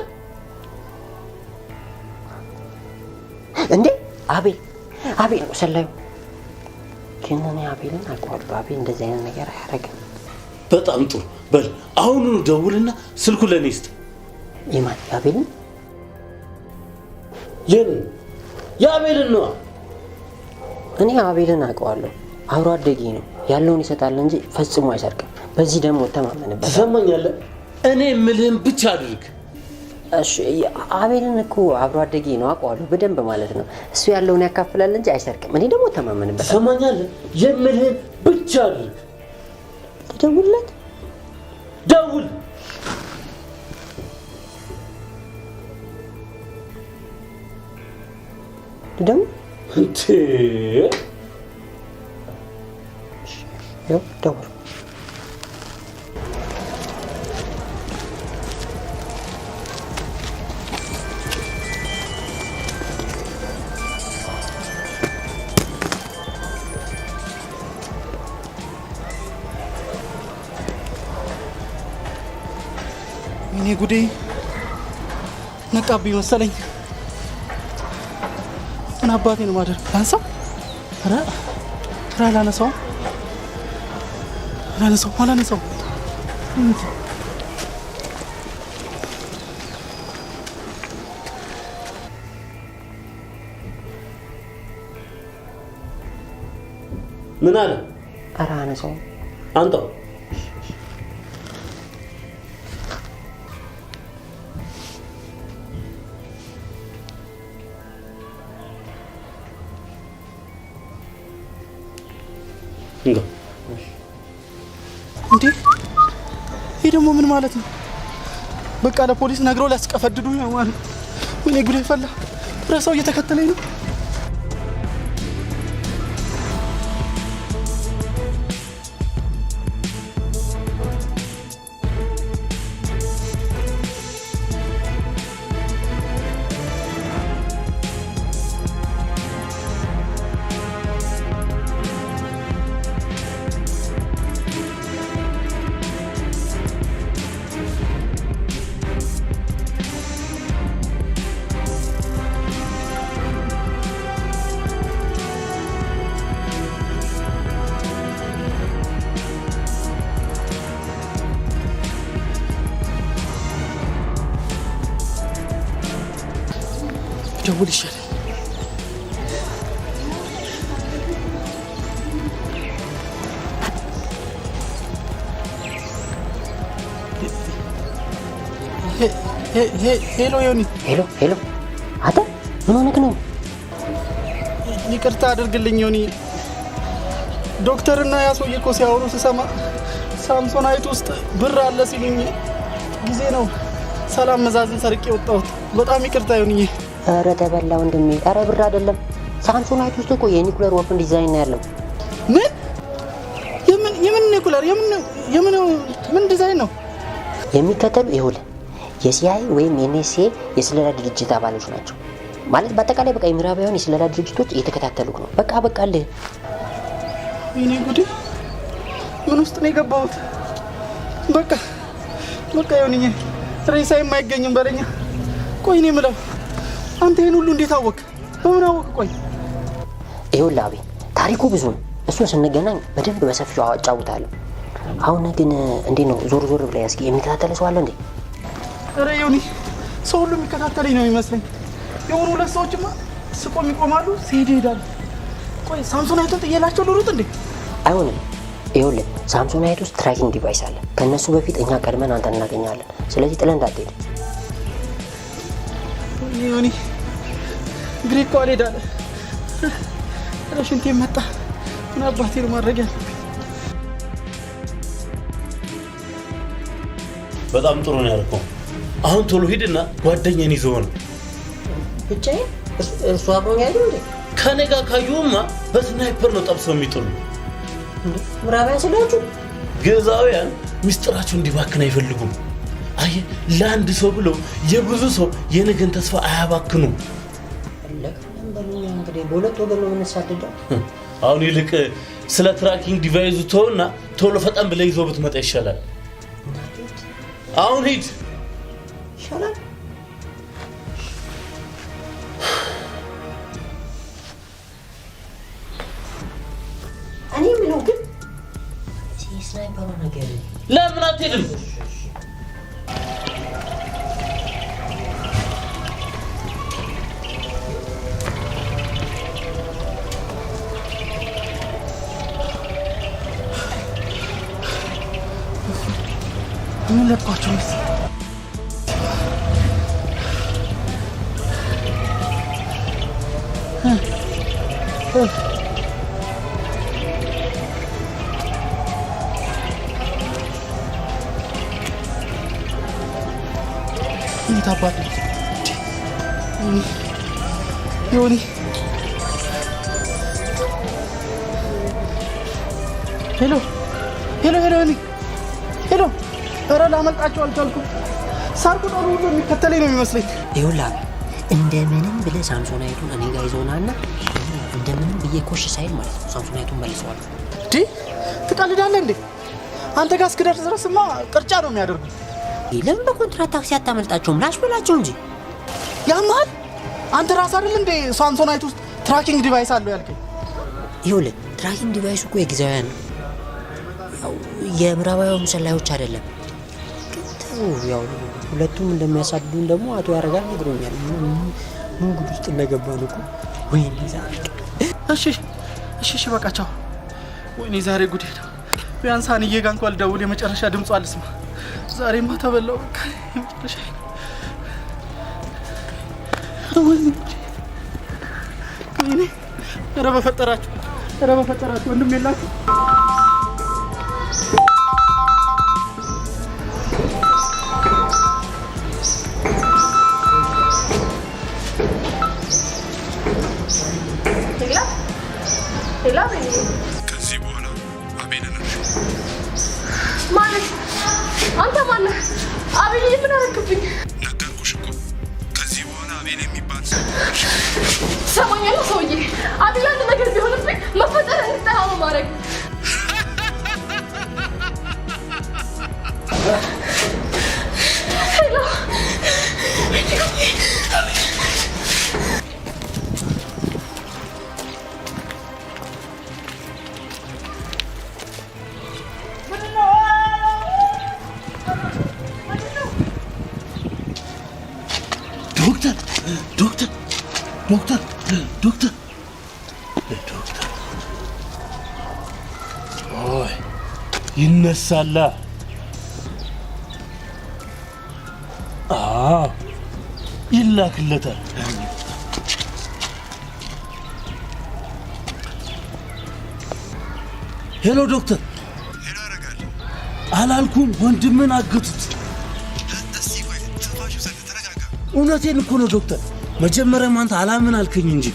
Speaker 2: እንዴ? አቤል ነው ሰላዩ። ግን እኔ አቤልን አውቀዋለሁ። አቤል እንደዚህ አይነት ነገር አያደርግም።
Speaker 3: በጣም ጥሩ። በል አሁኑኑ ደውልና ስልኩ ለእኔ ስጥ።
Speaker 2: የማን? የአቤልን?
Speaker 3: የአቤልን ነዋ።
Speaker 2: እኔ አቤልን አውቀዋለሁ። አብሮ አደጌ ነው። ያለውን ይሰጣል እንጂ ፈጽሞ አይሰርቅም። በዚህ ደግሞ ተማመንበት።
Speaker 3: ትሰማኛለህ? እኔ የምልህን ብቻ አድርግ።
Speaker 2: እሺ፣ አቤልን እኮ አብሮ አደጌ ነው፣ አውቀዋለሁ በደንብ ማለት ነው። እሱ ያለውን ያካፍላል እንጂ አይሰርቅም። እኔ ደግሞ ተማመንበት።
Speaker 3: ትሰማኛለህ? የምልህን ብቻ አድርግ።
Speaker 2: ልደውልለት?
Speaker 3: ደውል።
Speaker 2: ልደውል
Speaker 3: እንዴ?
Speaker 2: ያው ደውል።
Speaker 1: እኔ ጉዴ ነቃብኝ መሰለኝ። ምን አባቴ ነው ማደር? ላንሳው? ኧረ አላነሳውም።
Speaker 3: ምን አለ?
Speaker 2: ኧረ አነሳው
Speaker 3: አንተው እንዴ
Speaker 1: ይሄ ደግሞ ምን ማለት ነው? በቃ ለፖሊስ ነግረው ሊያስቀፈድዱ ነው ማለት። ወይኔ ጉዴ ፈላ። ረሳው እየተከተለኝ ነው። ደውል ይሻላል። ሄሎ ዮኒ።
Speaker 2: ሄሎ አታ ምን ሆነክ ነው?
Speaker 1: ይቅርታ አድርግልኝ ዮኒ። ዶክተርና ያ ሰውዬ እኮ ሲያወሩ ስሰማ ሳምሶናይት ውስጥ ብር አለ ሲሉኝ ጊዜ ነው ሰላም መዛዝን ሰርቄ ወጣሁት። በጣም ይቅርታ ዮኒ።
Speaker 2: ኧረ ተበላ ወንድሜ። ኧረ ብር አይደለም ሳምሶናይት ውስጥ እኮ የኒኩለር ወርፕን ዲዛይን ነው ያለው።
Speaker 1: ምን? የምን ኒኩለር? ምን ዲዛይን ነው
Speaker 2: የሚከተሉ? ይኸውልህ የሲአይ ወይም የኤንኤስኤ የስለላ ድርጅት አባሎች ናቸው። ማለት በአጠቃላይ በቃ የምዕራባውያን የስለላ ድርጅቶች እየተከታተሉክ ነው። በቃ አለህ።
Speaker 1: ወይኔ ጉዴ! ምን ውስጥ ነው የገባሁት? በቃ ዮኒዬ ሬሳ የማይገኝም በለኛ። ቆይ እኔ የምለው አንተ ይሄን ሁሉ እንዴት አወቅ? በምን አወቅ? ቆይ
Speaker 2: ይኸውልህ አቤ ታሪኩ ብዙ ነው። እሱን ስንገናኝ በደንብ በሰፊው አጫውታለሁ። አሁን ግን እንዴት ነው ዞር ብለህ እስኪ የሚከታተል ሰው አለ እንዴ?
Speaker 1: ኧረ ዮኒ ሰው ሁሉ የሚከታተለኝ ነው የሚመስለኝ። የሆኑ ሁለት ሰዎችማ ስቆም ይቆማሉ፣ ሲሄዱ ይሄዳሉ። ቆይ ሳምሶናይቱን ጥዬላቸው ልሩጥ እንዴ?
Speaker 2: አይሆንም። ይኸውልህ ሳምሶናይት ውስጥ ትራኪንግ ዲቫይስ አለ። ከእነሱ በፊት እኛ ቀድመን አንተን እናገኛለን። ስለዚህ ጥለህ እንዳትሄድ።
Speaker 1: ዮኒ እግሬ እኮ አልሄዳለ። ኧረ ሽንቴ መጣ። ምን አባቴ ነው ማድረግ ያለብኝ?
Speaker 3: በጣም ጥሩ ነው ያልከው። አሁን ቶሎ ሂድና ጓደኛን ይዘው ነው
Speaker 2: ብቻዬን። እሱ አብሮኝ አይደል እንዴ?
Speaker 3: ከኔ ጋር ካዩማ በስናይፐር ነው ጠብሰው የሚጥሉ።
Speaker 2: ምዕራባውያን ስላችሁ
Speaker 3: ግዕዛውያን ሚስጥራቸው እንዲባክን አይፈልጉም። አየህ ለአንድ ሰው ብለው የብዙ ሰው የነገን ተስፋ አያባክኑም።
Speaker 2: እንግዲህ በሁለት ወገን ነው የምንሳደደው።
Speaker 3: አሁን ይልቅ ስለ ትራኪንግ ዲቫይሱ ተውና ቶሎ ፈጠን ብለህ ይዘው ብትመጣ ይሻላል። አሁን ሂድ
Speaker 2: ይሻላል። እኔ የምለው ግን ስናይፐሩ ነገር
Speaker 3: ለምን አትሄድም?
Speaker 1: ምን ለባቸው ነው? እንዴት አባት ነው ዮኒ? ሄሎ ዮኒ ሄሎ። ኧረ ላመልጣቸው አልቻልኩም። ሳር ቁጥሩ ሁሉ የሚከተለኝ ነው የሚመስለኝ።
Speaker 2: ይኸውልህ እንደምንም ብለህ ሳምሶናይቱን እኔ ጋር ይዘውናና እንደምንም ብዬ ኮሽ ሳይል ማለት ነው ሳምሶናይቱን መልሰዋል።
Speaker 1: እንዴ ትቀልዳለህ እንዴ? አንተ ጋር እስክደርስ ድረስማ ቅርጫ ነው የሚያደርጉት።
Speaker 2: ለምን በኮንትራት ታክሲ አታመልጣቸውም? ላሽ በላቸው እንጂ።
Speaker 1: ያማል አንተ ራስህ አይደል እንዴ ሳምሶናይት ውስጥ ትራኪንግ ዲቫይስ አለው ያልከኝ?
Speaker 2: ይኸውልህ ትራኪንግ ዲቫይሱ እኮ የጊዜያውያን ነው፣ ያው የምዕራባውያን ሰላዮች አይደለም። ያው ሁለቱም እንደሚያሳድዱን ደግሞ አቶ ያረጋል ነግሮኛል። ምን ጉድ ውስጥ እንደገባን እኮ። ወይኔ ዛሬ።
Speaker 1: እሺ በቃ ቻው። ወይኔ ዛሬ ጉዴ ነው። ቢያንስ አንዬ ጋር እንኳን ልደውል የመጨረሻ ድምጿ ልስማ። ዛሬማ ተበላው በቃ የመጨረሻ ወይኔ ኧረ በፈጠራችሁ ወንድም የላችሁ?
Speaker 4: ከዚህ በኋላ አቤልን እርሺው።
Speaker 5: ማለት አንተ ማነህ? አቤል ምን አደረክብኝ?
Speaker 4: ነገርኩሽ እኮ ከዚህ በኋላ አቤል የሚባል ሰው
Speaker 5: ሰማኛለህ ሰውዬ። አቤል አንድ ነገር ቢሆንብኝ መፈጠር እንድጠላ ነው ማድረግ።
Speaker 3: ዶክተር ኦይ ይነሳላ። ይላክለታል። ሄሎ ዶክተር።
Speaker 4: ሄሎ አረጋል
Speaker 3: አላልኩም ወንድምን አገቱት። እውነቴን እኮ ነው ዶክተር። መጀመሪያም አንተ አላምን አልከኝ እንጂ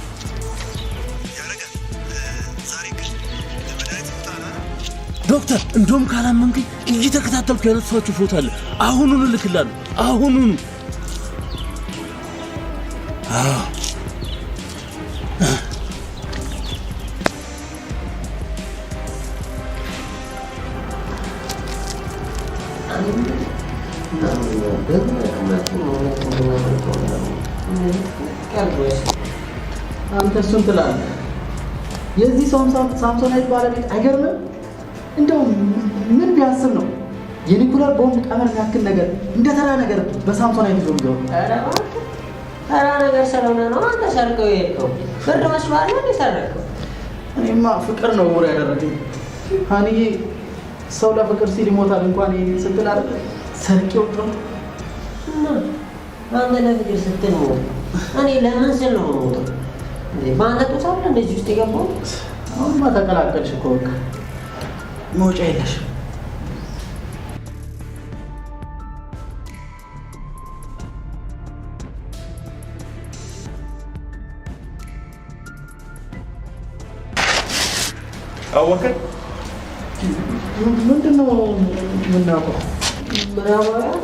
Speaker 3: ዶክተር። እንደውም ካላመንከኝ እየተከታተልኩ ያነሳኋቸው ፎቶ አለ። አሁኑኑ እልክልሃለሁ። አሁኑኑ።
Speaker 6: አንተ እሱን ትላለህ። የዚህ ሳምሶናይት ባለቤት አይገርምም? እንደው ምን ቢያስብ ነው የኒኩለር ቦምብ ቀመር ያክል ነገር እንደ ተራ ነገር በሳምሶናይት ይዞ ነው?
Speaker 2: ተራ ነገር ስለሆነ ነው አንተ ሰርቀው የሄድከው። ፍርድ መስሏል ነው የሰረቀው።
Speaker 6: እኔማ ፍቅር ነው ወሬ ያደረገኝ። ሀኒዬ ሰው ለፍቅር ሲል ይሞታል እንኳን ይሄን ስትል አይደል ሰርቄው ጥሩ
Speaker 2: እና አንተ ለፍቅር ስትል ነው። እኔ ለምን ስል ነው የምሞተው? በአንተ ጡት አለ እንደዚህ ውስጥ የገባው።
Speaker 6: አሁንማ ተቀላቀልሽ እኮ በቃ መውጫ የለሽ።
Speaker 4: አወቀን
Speaker 6: ምንድን ነው የምናውቀው?
Speaker 2: ምዕራባውያን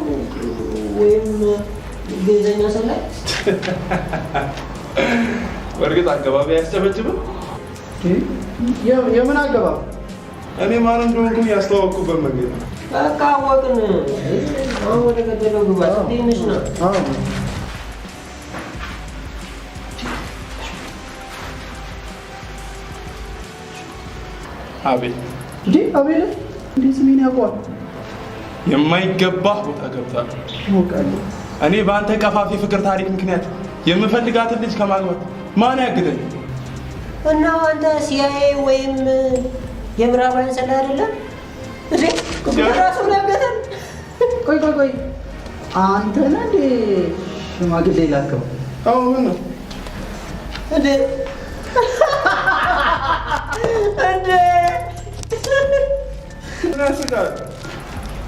Speaker 2: ወይም ግዕዘኛ ሰላይ።
Speaker 4: በእርግጥ አገባቢ አያስጨበጭብም።
Speaker 6: የምን አገባብ?
Speaker 4: እኔ ማን እንደሆንኩኝ ያስተዋወቅኩበት መንገድ ነው።
Speaker 2: በቃ አወቅን። አሁን ወደ ገደለው ግባ። ትንሽ ነው።
Speaker 4: አቤል
Speaker 6: አቤል እንዴ ስሜን ያውቀዋል?
Speaker 4: የማይገባ ቦታ ገብታል።
Speaker 6: ሞቃለሁ።
Speaker 4: እኔ በአንተ ቀፋፊ ፍቅር ታሪክ ምክንያት የምፈልጋትን ልጅ ከማግባት ማን ያግደኝ?
Speaker 2: እና አንተ ሲአይኤ ወይም የምዕራባውያን ሰላይ አይደለም እንዴ? ራሱ ያገተን።
Speaker 6: ቆይ አንተ ነህ እንዴ ሽማግሌ ላከው?
Speaker 4: አዎ ምን ነው
Speaker 2: እንዴ? እንዴ
Speaker 4: ናስቃል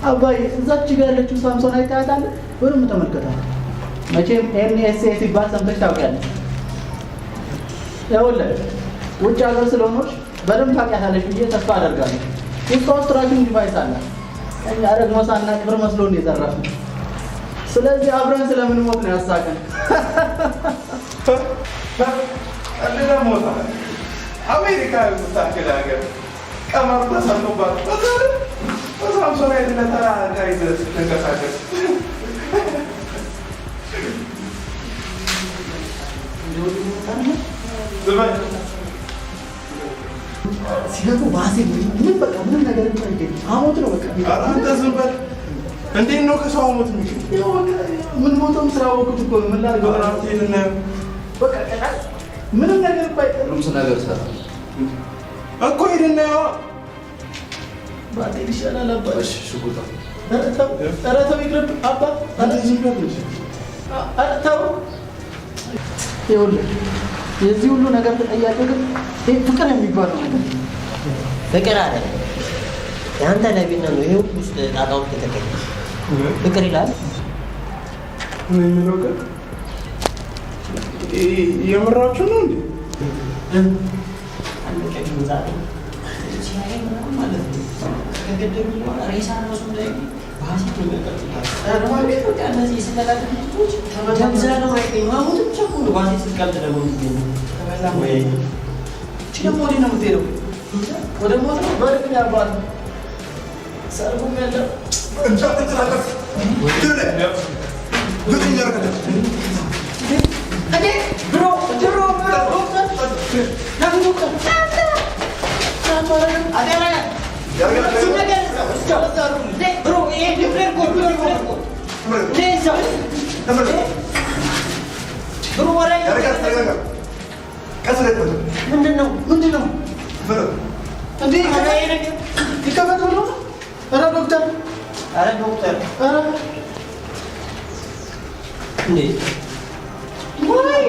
Speaker 6: አባይ እዛች ጋር ያለችው ሳምሶናይት ታያታለህ? በደንብ ተመልከታት። መቼም ኤንኤስኤ ሲባል ሰምተሽ ታውቂያለሽ። ይኸውልህ ውጭ ሀገር ስለሆነች በደንብ ታውቂያታለሽ ብዬ ተስፋ አደርጋለሁ። ውስጧ ትራኪንግ ዲቫይስ አላት። እኛ ደግሞ ሳናቅ ብር መስሎን የዘረፍን። ስለዚህ አብረን ስለምንሞት ነው ያሳቀን።
Speaker 4: እንደዛ ሞታ አሜሪካ የምታክል ሀገር ቀመር ተሰርቶባት በሳምሶናይት ለተራ ዕቃ ይዘህ ስትንቀሳቀስ
Speaker 6: ሲገቡ ባሴ ምን በቃ ምንም ነገር እንትን አሞት ነው በቃ።
Speaker 4: አንተ ዝም በል። እንዴት ነው ከሰው አሞት የሚችል?
Speaker 6: ምን ሞቶም ስራ ወቅት እኮ ምን ላድርገው?
Speaker 4: ራቴን እናየው
Speaker 6: በቃ ምንም ነገር እኮ አይቀርም።
Speaker 7: ሁሉም ነገር ሰራ
Speaker 4: እኮ ሄደና
Speaker 1: ባቴል ይሻላል አባ።
Speaker 4: እሺ ሽጉጣ
Speaker 1: ኧረ ተው ይቅርብ አባ። ኧረ ተው። ይኸውልህ የዚህ ሁሉ ነገር ተጠያቂው ግን ይሄ ፍቅር የሚባለው ነገር
Speaker 2: ፍቅር አለ ያንተ ለቢና ነው ይሄ ውስጥ ጣጣው ተተከለ ፍቅር ይላል
Speaker 4: ምን የሚለው ግን የምራችሁ ነው እንዴ?
Speaker 1: ወደ ሞት ነው በርግን ያባል ሰርጉም ያለው ምንድን ነው እንዴ? ይከፈት ብሎ ኧረ ዶክተር
Speaker 2: እንዴ ወይ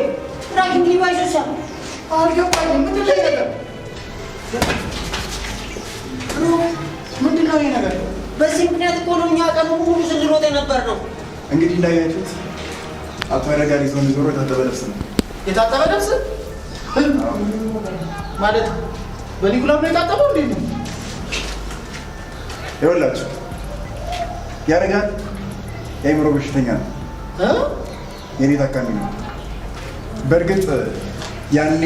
Speaker 2: ራኪን ዲቫይስ
Speaker 1: አልገባኝም። ምንድን ነው ይሄ ነገር?
Speaker 2: በዚህ ምክንያት እኮ ነው እኛ ቀኑ ሙሉ ስንሮጥ የነበር ነው።
Speaker 7: እንግዲህ እንዳያችሁት አቶ ያረጋል ይዞን ዞሮ የታጠበ ልብስ ነው።
Speaker 1: የታጠበ ልብስ ማለት በኒኩላም ነው የታጠበው? እንዴት ነው?
Speaker 7: ይኸውላችሁ ያረጋል የአእምሮ በሽተኛ ነው። የኔ ታካሚ ነው። በእርግጥ ያኔ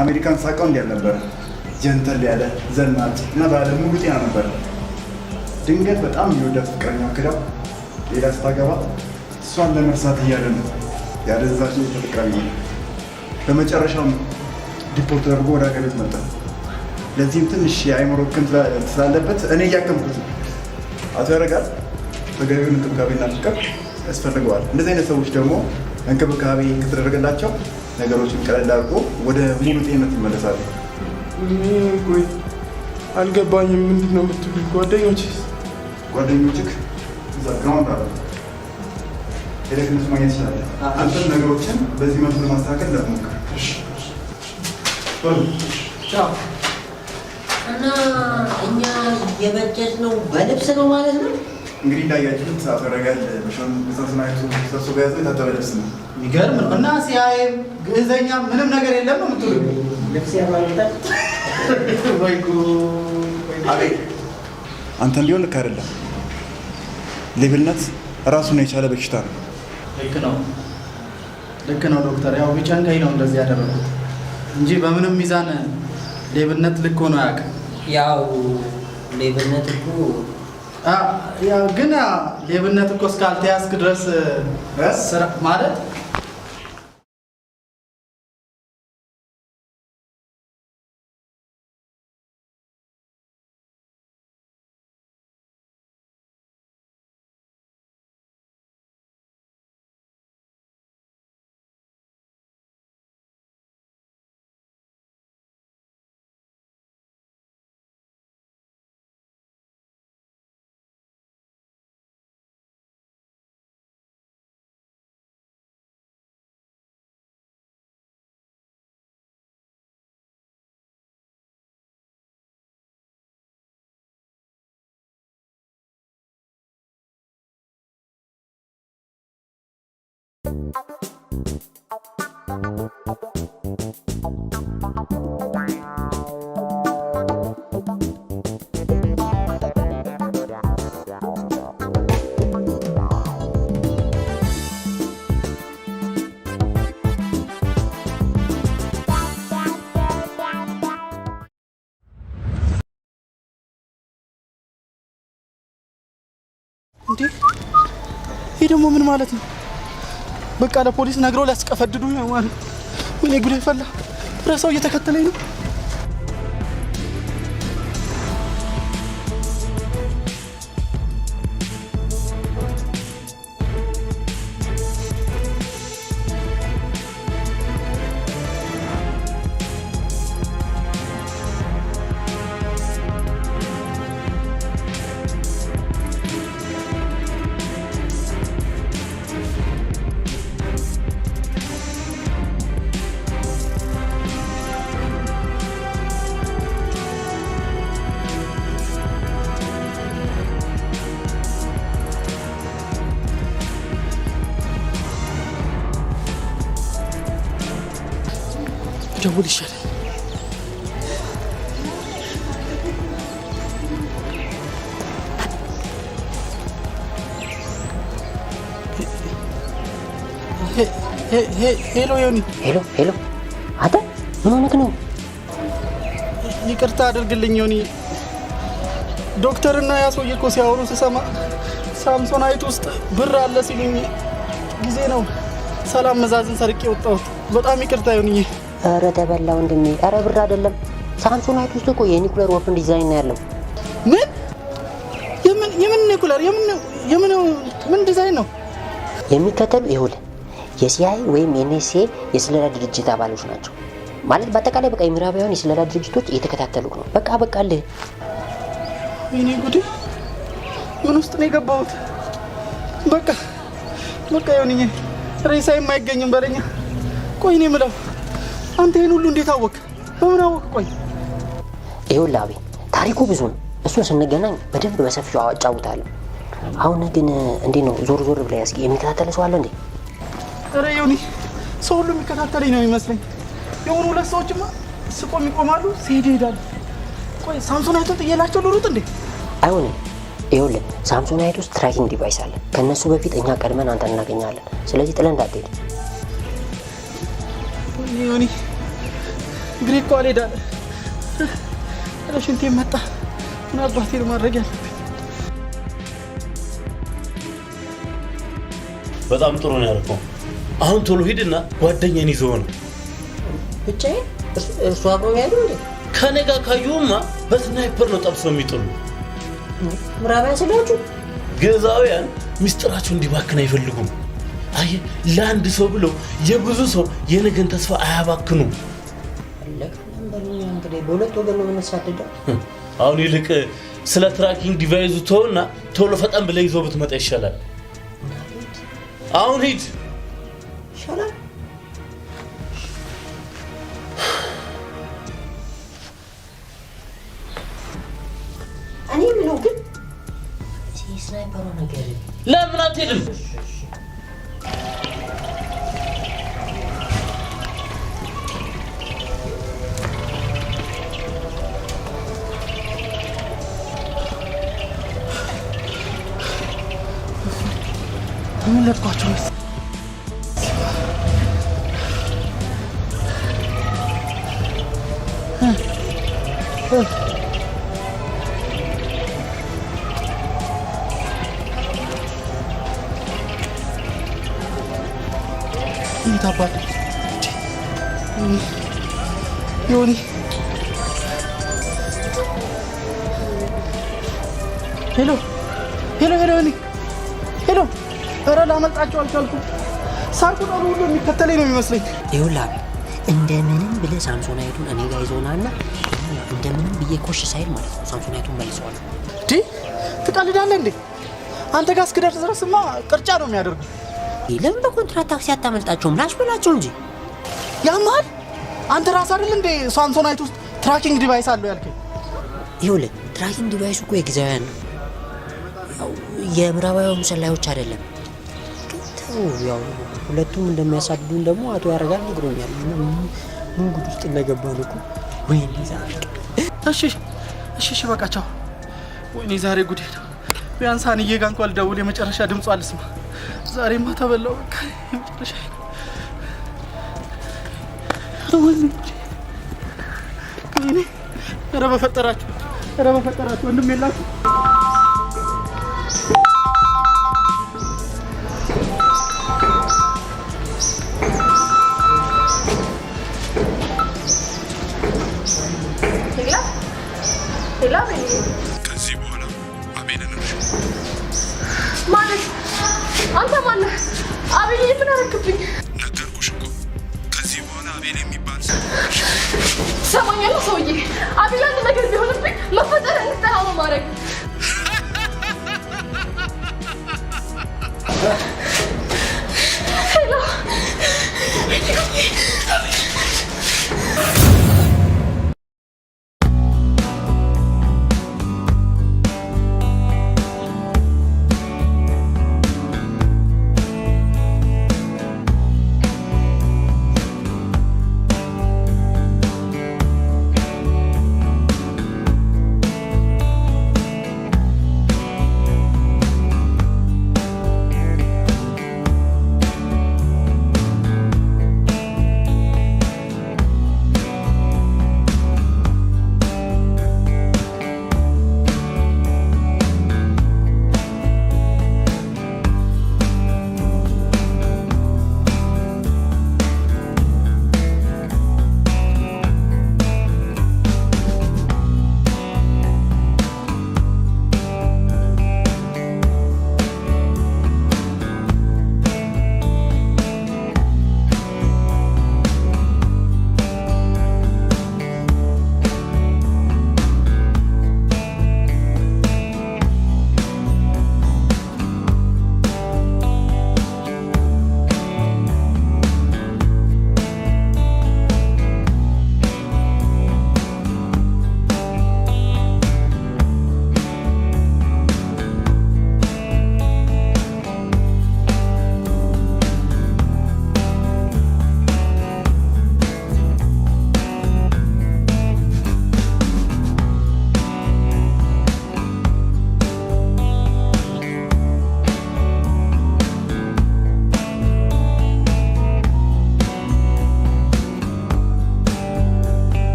Speaker 7: አሜሪካን ሳቀው እንዲህ አልነበረ። ጀንተል ያለ ዘናጭ እና ባለ ሙሉ ጤና ነበረ። ድንገት በጣም የሚወዳት ፍቅረኛ ክዳው ሌላ ስታገባ እሷን ለመርሳት እያለ ነው ያደዛች ተጠቃሚ ነው። በመጨረሻው ዲፖርት ተደርጎ ወደ ሀገር ቤት መጣ። ለዚህም ትንሽ የአእምሮ ህክም ስላለበት እኔ እያከምኩት ነው። አቶ ያረጋል ተገቢውን እንክብካቤና ፍቅር ያስፈልገዋል። እንደዚህ አይነት ሰዎች ደግሞ እንክብካቤ ከተደረገላቸው ነገሮችን ቀለል አድርጎ ወደ ሙሉ ጤንነት ይመለሳሉ።
Speaker 4: ቆይ አልገባኝም። ምንድን ነው የምትሉኝ?
Speaker 7: ጓደኞችህ እዛ ግራውንድ አለ ሄደህ እነሱ ማግኘት ትችላለህ። አንተም ነገሮችን በዚህ መልኩ ለማስተካከል ለሞክር።
Speaker 2: እና እኛ የበጀት ነው በልብስ ነው ማለት ነው።
Speaker 7: እንግዲህ እንዳያችሁት አቶ ያረጋል በሰንሰናይቱ ሰብስቦ የያዘው የታጠበ ልብስ ነው።
Speaker 1: የሚገርም ነው። እና ሲያይም ግዕዘኛ ምንም ነገር የለም ነው የምትሉ?
Speaker 2: ልብስ ያማልታል
Speaker 1: ወይ
Speaker 7: አቤት አንተም ቢሆን ልክ አይደለም። ሌብነት ራሱን የቻለ በሽታ ነው።
Speaker 1: ልክ ነው ዶክተር። ያው ቢጨንቀኝ ነው እንደዚህ ያደረጉት እንጂ በምንም ሚዛን ሌብነት ልክ ሆኖ አያውቅም።
Speaker 2: ያው ሌብነት እኮ
Speaker 1: ግን ሌብነት እኮ እስካልተያዝክ ድረስ ስራ ማለት እንዴ ይሄ ደግሞ ምን ማለት ነው? በቃ ለፖሊስ ነግረው ሊያስቀፈድዱ ነው ማለት። ወይኔ ጉዴ ፈላ። ረሳው እየተከተለኝ ነው። ደውል ይሻላል። ሄሎ ዮኒ።
Speaker 2: ሄሎ አንተ ምን ሆነህ ነው?
Speaker 1: ይቅርታ አድርግልኝ ዮኒ። ዶክተርና ያ ሰውዬ እኮ ሲያወሩ ስሰማ ሳምሶናይት ውስጥ ብር አለ ሲሉኝ ጊዜ ነው ሰላም መዛዝን ሰርቄ ወጣሁት። በጣም ይቅርታ ዮኒ።
Speaker 2: ኧረ ተበላ ወንድሜ። ኧረ ብር አይደለም ሳምሶናይት ውስጥ እኮ የኒኩለር ወርፍን ዲዛይን ነው ያለው።
Speaker 1: ምን? የምን ኒኩለር? ምን ዲዛይን ነው
Speaker 2: የሚከተሉ? ይኸውልህ የሲአይኤ ወይም የኤንኤስኤ የስለላ ድርጅት አባሎች ናቸው። ማለት በአጠቃላይ በቃ የምዕራባውያን የስለላ ድርጅቶች እየተከታተሉ ነው። በቃልህ።
Speaker 1: ወይኔ ጉዴ! ምን ውስጥ ነው የገባሁት? በቃ ዮኒዬ ሬሳ የማይገኝም በለኛ። ቆይ እኔ የምለው አንተ ይሄን ሁሉ እንዴት አወቅ? በምን አወቅ? ቆይ
Speaker 2: ይኸውልህ አቤ ታሪኩ ብዙ ነው። እሱን ስንገናኝ በደንብ በሰፊው አጫውታለሁ። አሁን ግን እንዴት ነው ዞር ብለህ ያስቂ የሚከታተል ሰው አለ እንዴ?
Speaker 1: ኧረ ዮኒ ሰው ሁሉ የሚከታተለኝ ነው የሚመስለኝ። የሆኑ ሁለት ሰዎችማ ስቆም ይቆማሉ፣ ሲሄድ ይሄዳሉ። ቆይ ሳምሶናይቱን ጥዬላቸው ልሩጥ እንዴ?
Speaker 2: አይሆንም። ይኸውልህ ሳምሶናይት ውስጥ ትራኪንግ ዲቫይስ አለ። ከእነሱ በፊት እኛ ቀድመን አንተን እናገኛለን። ስለዚህ ጥለን እንዳትሄድ።
Speaker 1: ዮኒ እግሬ እኮ አልሄዳለ። ኧረ ሽንቴ መጣ። ምን አባቴ ነው ማድረግ ያለብኝ?
Speaker 3: በጣም ጥሩ ነው ያልከው። አሁን ቶሎ ሂድና ጓደኛን ይዘው ነው
Speaker 2: ብቻዬን። እሱ አብሮኝ አይደል እንዴ?
Speaker 3: ከኔ ጋር ካዩማ በስናይፐር ነው ጠብሰው የሚጥሉ።
Speaker 2: ምዕራባውያን ስላችሁ
Speaker 3: ግዕዛውያን ሚስጥራቸው እንዲባክን አይፈልጉም። አየህ ለአንድ ሰው ብለው የብዙ ሰው የነገን ተስፋ አያባክኑም።
Speaker 2: በሁለት ወገን ነው የምንሳደደው።
Speaker 3: አሁን ይልቅ ስለ ትራኪንግ ዲቫይሱ ተውና ቶሎ ፈጠን ብለህ ይዘው ብትመጣ ይሻላል። አሁን ሂድ
Speaker 2: ይሻላል። እኔ የምለው ግን ስናይፐሩ ነገር
Speaker 3: ለምን አትሄድም?
Speaker 1: ምን ለጥቋቸው ነው? ይታባል ዮኒ። ሄሎ ዮኒ ሄሎ። ኧረ ላመልጣቸው አልቻልኩም። ሳቁ ነው ሁሉ የሚከተለኝ ነው የሚመስለኝ።
Speaker 2: ይኸውልህ እንደምንም ብለህ ሳምሶናይቱን እኔ ጋር ይዘውናልና እንደምንም ብዬ ኮሽ ሳይል ማለት ነው ሳምሶናይቱን መልሰዋል።
Speaker 1: እንዴ ትቀልዳለህ እንዴ? አንተ ጋር እስክደርስ ድረስማ ቅርጫ ነው የሚያደርጉ።
Speaker 2: ለምን በኮንትራት ታክሲ አታመልጣቸውም? ላሽ ብላቸው እንጂ።
Speaker 1: ያማል አንተ ራስህ አይደል እንዴ ሳምሶናይት ውስጥ ትራኪንግ ዲቫይስ አለው ያልከኝ?
Speaker 2: ይኸውልህ ትራኪንግ ዲቫይሱ እኮ የጊዜያውያን ነው፣ ያው የምዕራባውያን ሰላዮች አይደለም። ያው ሁለቱም እንደሚያሳድዱን ደግሞ አቶ ያረጋል ነግሮኛል። ምን ጉድ ውስጥ እንደገባን እኮ። ወይኔ ዛሬ
Speaker 1: እሺ በቃ ቻው። ወይኔ ዛሬ ጉድ ነው። ቢያንስ አንዬ ጋር እንኳን ልደውል የመጨረሻ ድምጿ አልስማ። ዛሬማ ተበላው በቃ የመጨረሻ። ወይኔ ኧረ በፈጠራችሁ ወንድም የላችሁ?
Speaker 4: ከዚህ በኋላ አቤልን
Speaker 5: ማለት አንተ ማነህ? አቤል ምን አደረክብኝ?
Speaker 4: ነገርኩሽ እኮ ከዚህ በኋላ አቤል የሚባል ሰው
Speaker 5: ሰማኛለህ ሰውዬ። አቤል አንድ ነገር ቢሆንብኝ መፈጠር እንድጠላ ነው ማድረግ።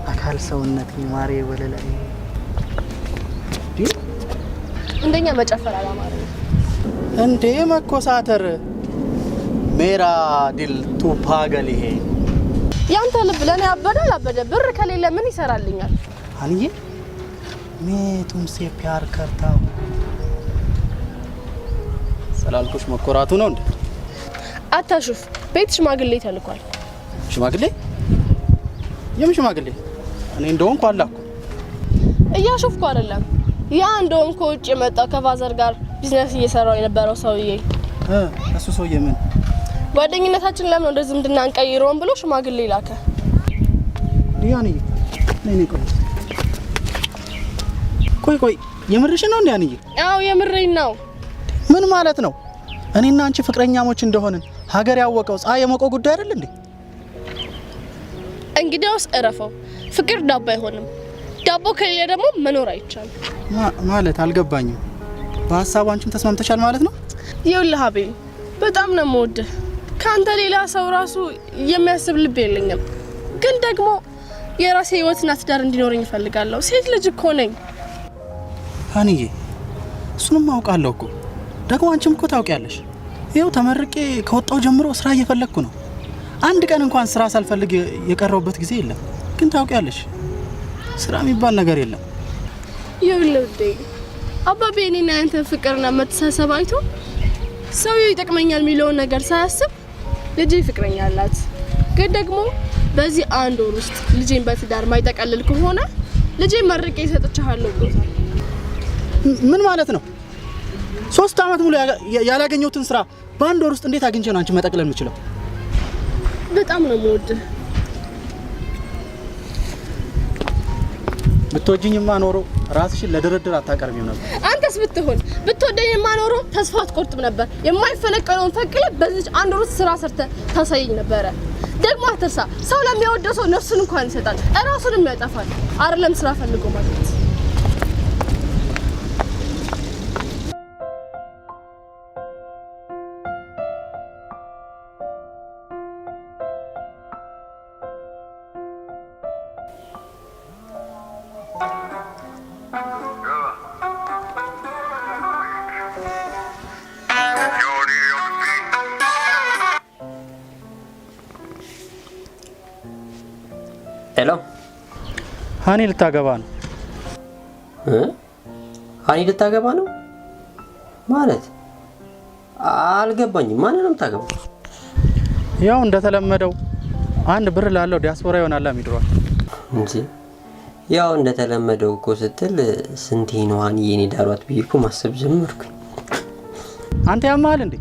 Speaker 6: አካል ሰውነት ማሬ ወለላይ
Speaker 5: እንደኛ መጨፈር አላማረ
Speaker 6: እንዴ መኮሳተር ሜራ ዲል ቱ ፓገል ይሄ
Speaker 5: ያንተ ልብ ለኔ አበደ ብር ከሌለ ምን ይሰራልኛል?
Speaker 6: አንዬ मैं तुमसे प्यार करता हूं ስላልኩሽ መኮራቱ ነው እንዴ?
Speaker 5: አታሹፍ። ቤት ሽማግሌ ተልኳል።
Speaker 6: ሽማግሌ? የምን ሽማግሌ? እኔ እንደሆንኩ አላኩ።
Speaker 5: እያሾፍኩ አይደለም። ያ እንደሆንኩ ውጭ የመጣው ከፋዘር ጋር ቢዝነስ እየሰራው የነበረው ሰውዬ
Speaker 6: እሱ ሰውዬ ምን
Speaker 5: ጓደኝነታችን ለምን ወደ ዝምድና አንቀይረውም ብሎ ሽማግሌ ላከ።
Speaker 6: ዲያኒ ነኝ ቆይ የምርሽ ነው እንዴ? አንዬ
Speaker 5: አዎ የምሬን ነው።
Speaker 6: ምን ማለት ነው? እኔና አንቺ ፍቅረኛሞች እንደሆንን ሀገር ያወቀው ፀሐይ የሞቀው ጉዳይ አይደል እንዴ?
Speaker 5: እንግዲያውስ እረፈው። ፍቅር ዳቦ አይሆንም። ዳቦ ከሌለ ደግሞ መኖር አይቻልም።
Speaker 6: ማለት አልገባኝም። በሐሳቡ አንቺም ተስማምተሻል ማለት ነው?
Speaker 5: ይኸውልህ አቤል፣ በጣም ነው የምወድህ። ካንተ ሌላ ሰው ራሱ የሚያስብ ልብ የለኝም። ግን ደግሞ የራሴ ህይወትና ትዳር እንዲኖረኝ እፈልጋለሁ። ሴት ልጅ እኮ ነኝ።
Speaker 6: አንዬ እሱንም አውቃለሁ እኮ ደግሞ አንቺም እኮ ታውቂያለሽ። ይኸው ተመርቄ ከወጣው ጀምሮ ስራ እየፈለግኩ ነው። አንድ ቀን እንኳን ስራ ሳልፈልግ የቀረውበት ጊዜ የለም። ግን ታውቂያለሽ ስራ የሚባል ነገር የለም።
Speaker 5: ይኸውልህ አባቤ እኔና አንተ ፍቅርና መተሳሰብ አይቶ ሰውዬው ይጠቅመኛል የሚለውን ነገር ሳያስብ ልጄ ፍቅረኛ አላት። ግን ደግሞ በዚህ አንድ ወር ውስጥ ልጄን በትዳር ማይጠቀልል ከሆነ ልጄን መርቄ ይሰጥቻለሁ ብሎታል።
Speaker 6: ምን ማለት ነው? 3 አመት ሙሉ ያላገኘሁትን ስራ በአንድ ወር ውስጥ እንዴት አግኝቼ ነው አንቺ መጠቅለል የምችለው?
Speaker 5: በጣም ነው የምወድህ።
Speaker 6: ብትወጂኝማ ኖሮ ራስሽን ለድርድር አታቀርቢም ነበር።
Speaker 5: አንተስ ብትወደኝማ ኖሮ ተስፋ አትቆርጥም ነበር። የማይፈለቀለውን ፈቅለ በዚህ አንድ ወር ስራ ሰርተ ታሳየኝ ነበረ። ደግሞ አትርሳ፣ ሰው ለሚያወደው ሰው ነፍሱን እንኳን ይሰጣል፣ እራሱንም ያጠፋል። አይደለም ስራ ፈልጎ ማለት
Speaker 2: ሄሎ
Speaker 6: ሃኒ ልታገባ ነው?
Speaker 2: ሃኒ ልታገባ ነው ማለት አልገባኝም። ማንን ነው የምታገባው?
Speaker 6: ያው እንደተለመደው አንድ ብር ላለው ዲያስፖራ ይሆናል አሚድሯል
Speaker 2: እንጂ ያው እንደተለመደው እኮ ስትል ስንቴ ነው ሃኒ የኔ ዳሯት ብዬ ማሰብ ጀመርኩኝ።
Speaker 6: አንተ ያማል እንዴ?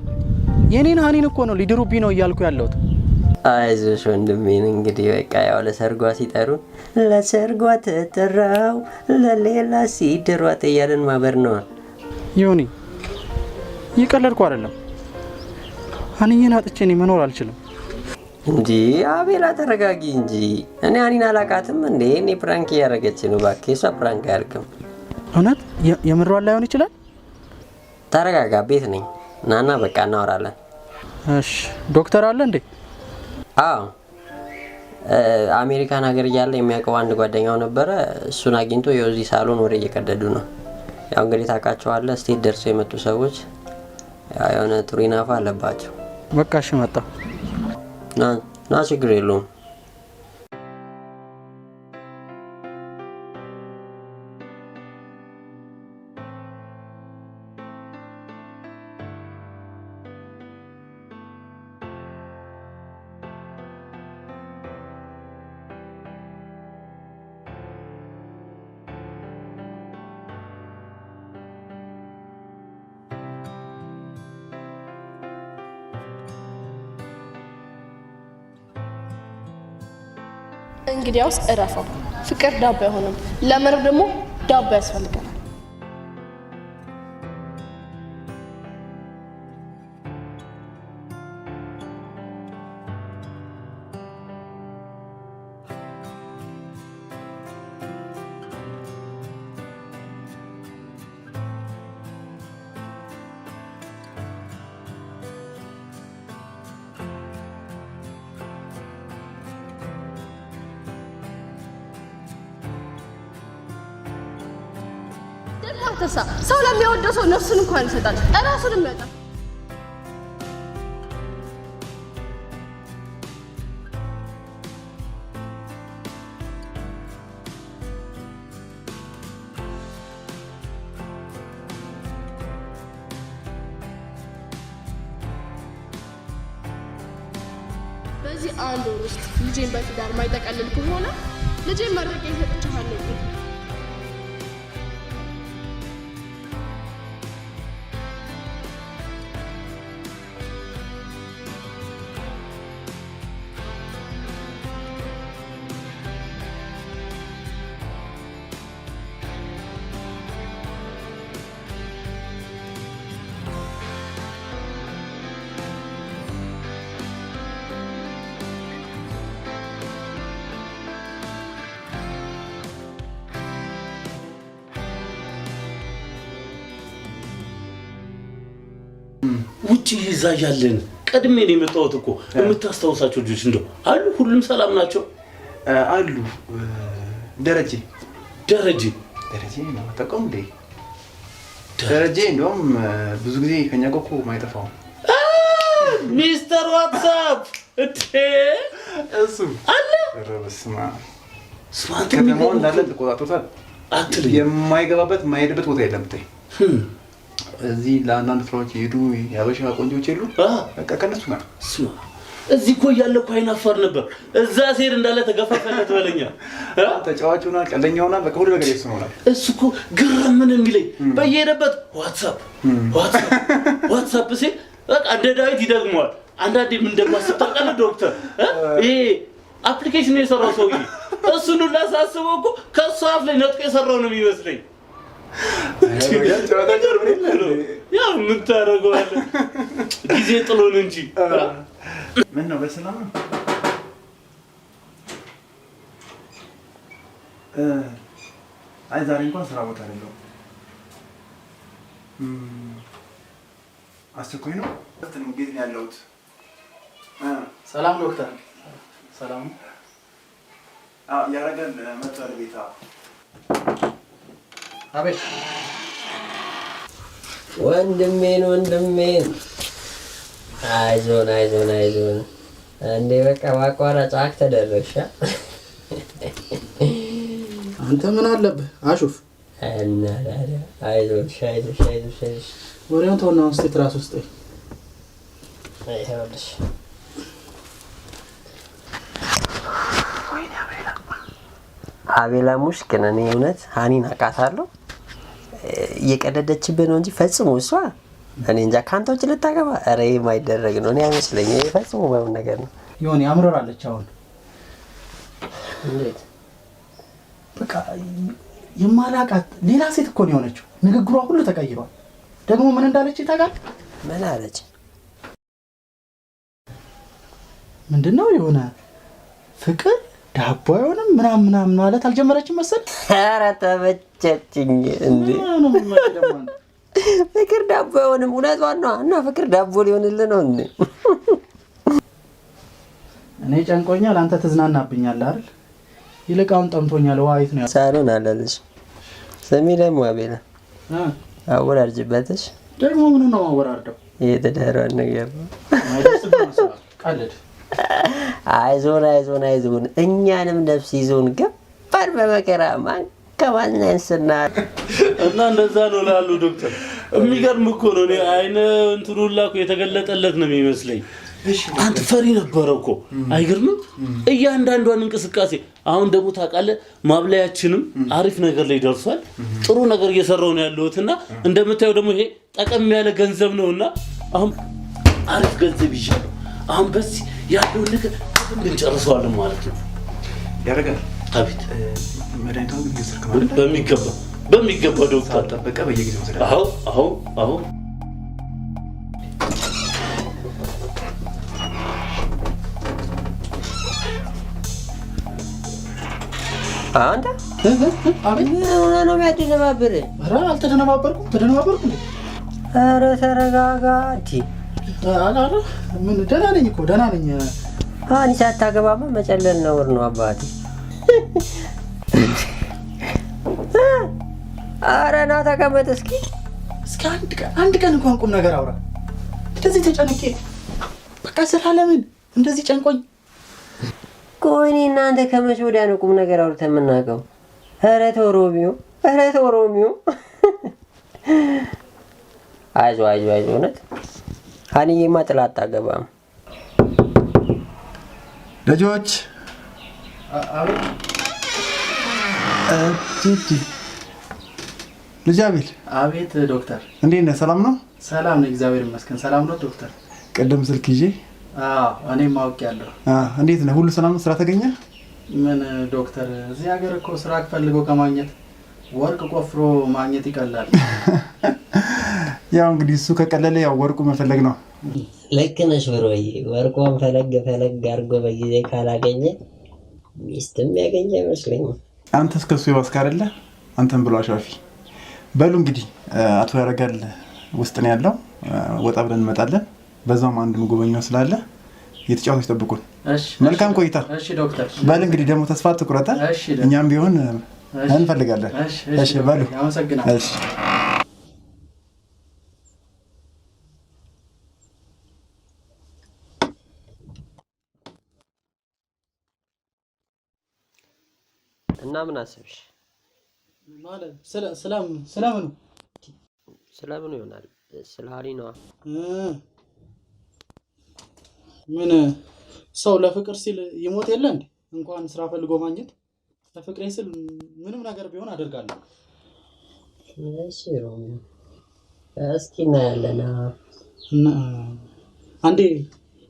Speaker 6: የኔን ሃኒን እኮ ነው ሊድሩብኝ ነው እያልኩ ያለሁት።
Speaker 2: አይዞሽ ወንድሜ፣ እንግዲህ በቃ ያው ለሰርጓ ሲጠሩ ለሰርጓ ተጠራው ለሌላ ሲድሯት እያለን ማበር ነው።
Speaker 6: ዮኒ ይቀለድኩ አይደለም። ሃኒን አጥቼ እኔ መኖር አልችልም።
Speaker 2: እንጂ አቤላ ተረጋጊ እንጂ። እኔ ሃኒን አላቃትም እንዴ? እኔ ፕራንክ ያረገች ነው። እባክህ እሷ ፕራንክ አያልቅም።
Speaker 6: እውነት የምሯን ላይሆን ይችላል።
Speaker 2: ተረጋጋ፣ ቤት ነኝ። ናና በቃ እናወራለን።
Speaker 6: እሺ ዶክተር አለ እንዴ?
Speaker 2: አዎ አሜሪካን ሀገር እያለ የሚያውቀው አንድ ጓደኛው ነበረ። እሱን አግኝቶ የዚህ ሳሎን ወሬ እየቀደዱ ነው። ያው እንግዲህ ታውቃቸዋለህ፣ ስቴት ደርሰው የመጡ ሰዎች ያው የሆነ ቱሪናፋ አለባቸው።
Speaker 6: በቃ እሺ መጣሁ።
Speaker 2: ና ችግር የለውም።
Speaker 5: እንግዲያውስ እረፈው። ፍቅር ዳቦ አይሆንም። ለመኖር ደግሞ ዳቦ ያስፈልጋል። አትርሳ። ሰው ለሚወደው ሰው ነፍሱን እንኳን ይሰጣል፣ እራሱንም ያጣል። በዚህ አንድ ወር ውስጥ ልጄን በትዳር ማይጠቀልል ከሆነ ልጄን መርቄ ሰጥቻለሁ።
Speaker 3: ውጪ ይዛ ያለን ቀድሜ ነው የመጣሁት እኮ የምታስታውሳቸው ልጆች እንደው አሉ? ሁሉም ሰላም ናቸው
Speaker 7: አሉ? ደረጀ
Speaker 4: ነው ተቆም እንዴ? ደረጀ እንደውም ብዙ ጊዜ ከኛ ጋር እኮ ማይጠፋው
Speaker 3: ሚስተር ዋትስአፕ እቴ
Speaker 4: እሱ
Speaker 3: አለ።
Speaker 4: ረበስማ
Speaker 3: ስማንት
Speaker 4: ከተማው እንዳለ ተቆጣጥሮታል።
Speaker 3: አትልኝ
Speaker 4: የማይገባበት የማይሄድበት ቦታ የለም። ተይ እዚህ ለአንዳንድ ፍራዎች ይሄዱ ያበሻ ቆንጆች የሉ በቃ ከነሱ ጋር
Speaker 3: ስማ እዚህ እኮ እያለ እኮ አይናፋር ነበር። እዛ ሴር እንዳለ ተገፋፈለት በለኛ።
Speaker 4: ተጫዋች ሆናል፣ ቀልደኛ ሆናል፣ በቃ ሁሉ ነገር ይስኖናል።
Speaker 3: እሱ እኮ ግርም ምን የሚለኝ በየሄደበት ዋትስአፕ ሲል በቃ እንደ ዳዊት ይደግመዋል። አንዳንዴ ምን እንደማስብ ታውቃለህ ዶክተር? ይሄ አፕሊኬሽኑ የሰራው ሰውዬ እሱን ሁላ ሳስበው እኮ ከእሱ አፍ ላይ ነጥቆ የሰራው ነው የሚመስለኝ። ያው ምን ታደርገዋለህ ጊዜ ጥሎን እንጂ።
Speaker 7: ምን ነው በሰላም ነው? አይ ዛሬ እንኳን ስራ ቦታ አይደለሁም። አስቸኳይ ነው? እንዴት ነው ያለሁት?
Speaker 6: ሰላም ዶክተር። ሰላም
Speaker 7: ያረጋል መጥቷል ቤታ።
Speaker 6: አቤት
Speaker 2: ወንድሜን አይዞን እንዴ በቃ ማቋረጫ ተደረግሻ።
Speaker 6: አንተ ምን አለብህ አሹፍ?
Speaker 2: እና አይዞን
Speaker 6: ወሬውን ተውና ውስጥ ትራስ ውስጥ
Speaker 2: ይኸውልሽ አቤላ ሙሽኪን እኔ እውነት ሀኒን አውቃታለሁ። እየቀደደችብህ ነው እንጂ ፈጽሞ እሷ እኔ እንጃ ከአንተ ውጭ ልታገባ ኧረ የማይደረግ ነው። እኔ አይመስለኝም። ይሄ ፈጽሞ ባይሆን ነገር ነው።
Speaker 6: ይሁን ያምረራለች። አሁን
Speaker 2: እንዴት
Speaker 6: በቃ የማላውቃት ሌላ ሴት እኮ ነው የሆነችው። ንግግሯ ሁሉ ተቀይሯል። ደግሞ ምን እንዳለች ታውቃለህ?
Speaker 2: ምን አለች?
Speaker 6: ምንድነው የሆነ ፍቅር ዳቦ አይሆንም ምናምን ማለት አልጀመረችም መሰል።
Speaker 2: ኧረ ተመቸችኝ እንዴ! ፍቅር ዳቦ አይሆንም እውነቷን ነው። እና ፍቅር ዳቦ ሊሆንልህ ነው እንዴ?
Speaker 6: እኔ ጨንቆኛል፣ አንተ ትዝናናብኛለህ አይደል? ይልቅ አሁን ጠምቶኛል። ዋይት ነው
Speaker 2: ሳሎን አለልሽ። ስሚ ደግሞ አቤላ አወራርጅበትሽ።
Speaker 6: ደግሞ ምን ነው አወራርደው?
Speaker 2: የተዳራን ነገር ነው።
Speaker 6: ቀልድ።
Speaker 2: አይዞን እኛንም ነፍስ ይዞን ገባን በመከራ ማንከማናንስና
Speaker 3: እና እንደዛ ነው ላሉ ዶክተር። የሚገርም እኮ ነው። እኔ አይነ እንትኑ ሁላ እኮ የተገለጠለት ነው የሚመስለኝ። አንተ ፈሪ ነበረ እኮ አይገርምም? እያንዳንዷን እንቅስቃሴ አሁን ደግሞ ታውቃለህ ማብላያችንም አሪፍ ነገር ላይ ደርሷል። ጥሩ ነገር እየሰራው ነው ያለሁትና እንደምታየው ደግሞ ይሄ ጠቀም ያለ ገንዘብ ነውና አሁን አሪፍ ገንዘብ ይዣለሁ። አሁን በዚህ ያለው ነገር እንጨርሰዋለን ማለት ነው።
Speaker 7: ያረጋል።
Speaker 3: አቤት
Speaker 7: መድኃኒቷን እየወሰድክ ማለት
Speaker 3: በሚገባ ዶክተር
Speaker 7: ጠበቀ በየጊዜው ወሰደ።
Speaker 3: አዎ
Speaker 2: አንተ ምን ሆነህ ነው የሚያደነባብር?
Speaker 6: ኧረ አልተደነባበርኩም። ተደነባበርኩ እንዴ?
Speaker 2: ኧረ ተረጋጋ እንዴ!
Speaker 6: ኧረ ምን ደህና ነኝ እኮ ደህና ነኝ።
Speaker 2: አሁን ሳታገባማ መጨለል ነውር ነው አባቴ። ኧረ ና ተቀመጥ እስኪ
Speaker 6: አንድ ቀን እንኳን ቁም ነገር አውራ። እንደዚህ ተጨንቄ በቃ ስለለምን እንደዚህ ጨንቆኝ።
Speaker 2: ቆይ እናንተ ከመቼ ወዲያ ነው ቁም ነገር አውርተን የምናውቀው? ኧረ ተው ሮሚዮ፣ ኧረ ተው ሮሚዮ። አይዞህ እውነት ሀኒዬማ ጥላ አታገባም።
Speaker 7: ልጆች ልጅ አቤል።
Speaker 6: አቤት ዶክተር።
Speaker 7: እንዴት ነህ? ሰላም ነው?
Speaker 6: ሰላም ነው እግዚአብሔር ይመስገን። ሰላም ነው ዶክተር?
Speaker 7: ቅድም ስልክ ይዤ
Speaker 6: እኔም አውቄያለሁ።
Speaker 7: እንዴት ነህ? ሁሉ ሰላም ነው? ስራ ተገኘ?
Speaker 6: ምን ዶክተር፣ እዚህ ሀገር እኮ ስራ ፈልገው ከማግኘት ወርቅ ቆፍሮ ማግኘት ይቀላል።
Speaker 7: ያው እንግዲህ እሱ ከቀለለ ያው ወርቁ መፈለግ ነው።
Speaker 2: ልክ ነሽ ብሮዬ። ወርቁን ፈለግ አድርጎ በጊዜ ካላገኘ ሚስትም ያገኘ አይመስለኝም።
Speaker 7: አንተስ ከሱ ይባስክ አይደለ? አንተም ብሎ አሻፊ። በሉ እንግዲህ አቶ ያረጋል ውስጥ ነው ያለው። ወጣ ብለን እንመጣለን። በዛውም አንድ ምጎበኛው ስላለ የተጫወቱ ይጠብቁን። መልካም ቆይታ።
Speaker 6: እሺ ዶክተር።
Speaker 7: በል እንግዲህ ደግሞ ተስፋ አትቁረጥ። እኛም ቢሆን እንፈልጋለን። እሺ በሉ።
Speaker 6: አመሰግናለሁ።
Speaker 7: እሺ
Speaker 2: እና ምን አሰብሽ?
Speaker 6: ማለት ስለምኑ
Speaker 2: ይሆናል? ስለ ሀኒ ነዋ።
Speaker 6: ምን ሰው ለፍቅር ሲል ይሞት የለ እንዴ? እንኳን ስራ ፈልጎ ማግኘት ለፍቅሬ ስል ምንም ነገር ቢሆን አደርጋለሁ።
Speaker 2: እሺ ሮሚዮ፣ እስኪ እናያለን።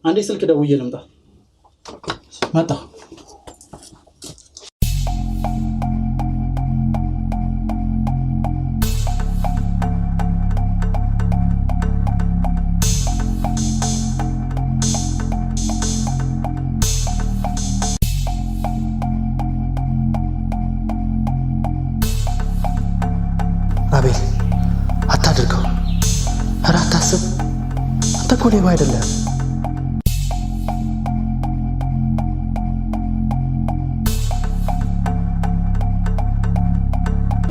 Speaker 6: አንዴ ስልክ ደውዬ ልምጣ። መጣሁ። አቤል አታድርገው። ኧረ አታስብ። አንተ እኮ ሌባ አይደለም።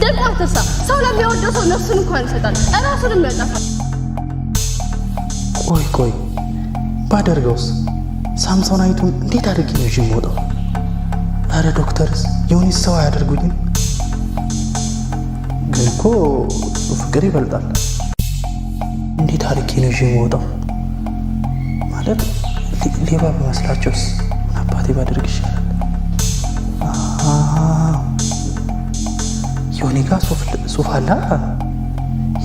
Speaker 5: ደግሞ አትርሳ፣ ሰው ለሚወደው ሰው ነፍሱን እንኳን ይሰጣል፣ እራሱንም ያጠፋል።
Speaker 6: ቆይ ባደርገውስ? ሳምሶናይቱን እንዴት አድርጌ ነው ይዤ የምወጣው? ኧረ ዶክተርስ የሆነች ሰው አያደርጉኝም? ግን እኮ ፍቅር ይበልጣል። እንዴት አድርጌ ነው ይዤ የምወጣው? ማለት ሌባ በመስላቸውስ ምን አባቴ ባደርግ ይሻላል? የሆኔ ጋር ሱፍ አለ።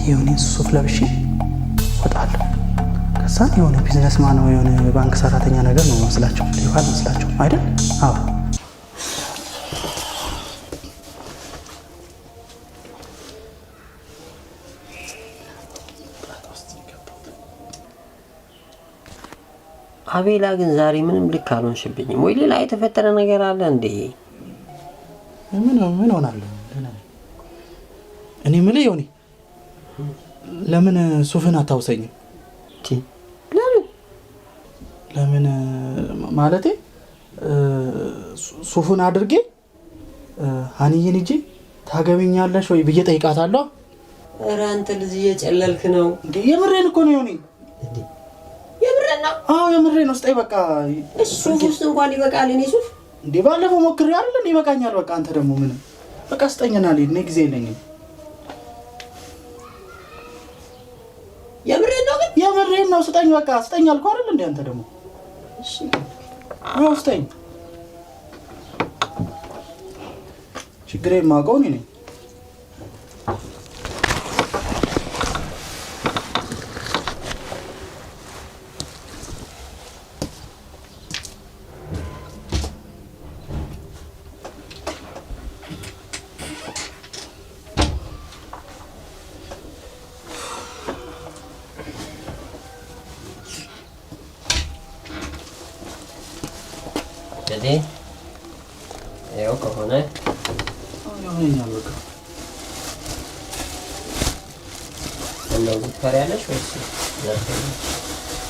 Speaker 6: የሆኔ ሱፍ ለብሼ ወጣለሁ። ከዛ የሆነ ቢዝነስማን ነው የሆነ ባንክ ሰራተኛ ነገር ነው መስላቸው፣ ሌባ መስላቸው አይደል? አዎ።
Speaker 2: አቤላ ግን ዛሬ ምንም ልክ አልሆንሽብኝም። ወይ ሌላ የተፈጠረ ነገር አለ እንዴ?
Speaker 6: ምን ሆናለሁ? እኔ የምልህ ዮኒ፣ ለምን ሱፍን አታውሰኝም? ለምን ማለቴ ሱፉን አድርጌ ሀኒዬን ሂጂ ታገቢኛለሽ ወይ ብዬ ጠይቃታለሁ።
Speaker 2: ኧረ አንተ ልጅ እየጨለልክ ነው
Speaker 6: እንዴ? የምሬን እኮ ነው ዮኒ።
Speaker 2: የምሬን ነው?
Speaker 6: አዎ የምሬን ነው። ስጠኝ በቃ።
Speaker 2: ሱፍ ውስጥ እንኳን ይበቃል። እኔ ሱፍ
Speaker 6: እንዴ ባለፈው ሞክሬ አይደል? ይበቃኛል በቃ። አንተ ደግሞ ምንም በቃ ስጠኝና ልሂድ። እኔ ጊዜ የለኝም።
Speaker 2: የምሬን ነው?
Speaker 6: የምሬን ነው። ስጠኝ በቃ። ስጠኝ አልኩህ አይደል? እንዴ አንተ ደግሞ
Speaker 2: እሺ
Speaker 6: አዎ ስጠኝ። ችግሬን የማውቀው እኔ ነኝ።
Speaker 2: እንግዲህ ይኸው ከሆነ እንደው ትፈሪያለሽ ወይስ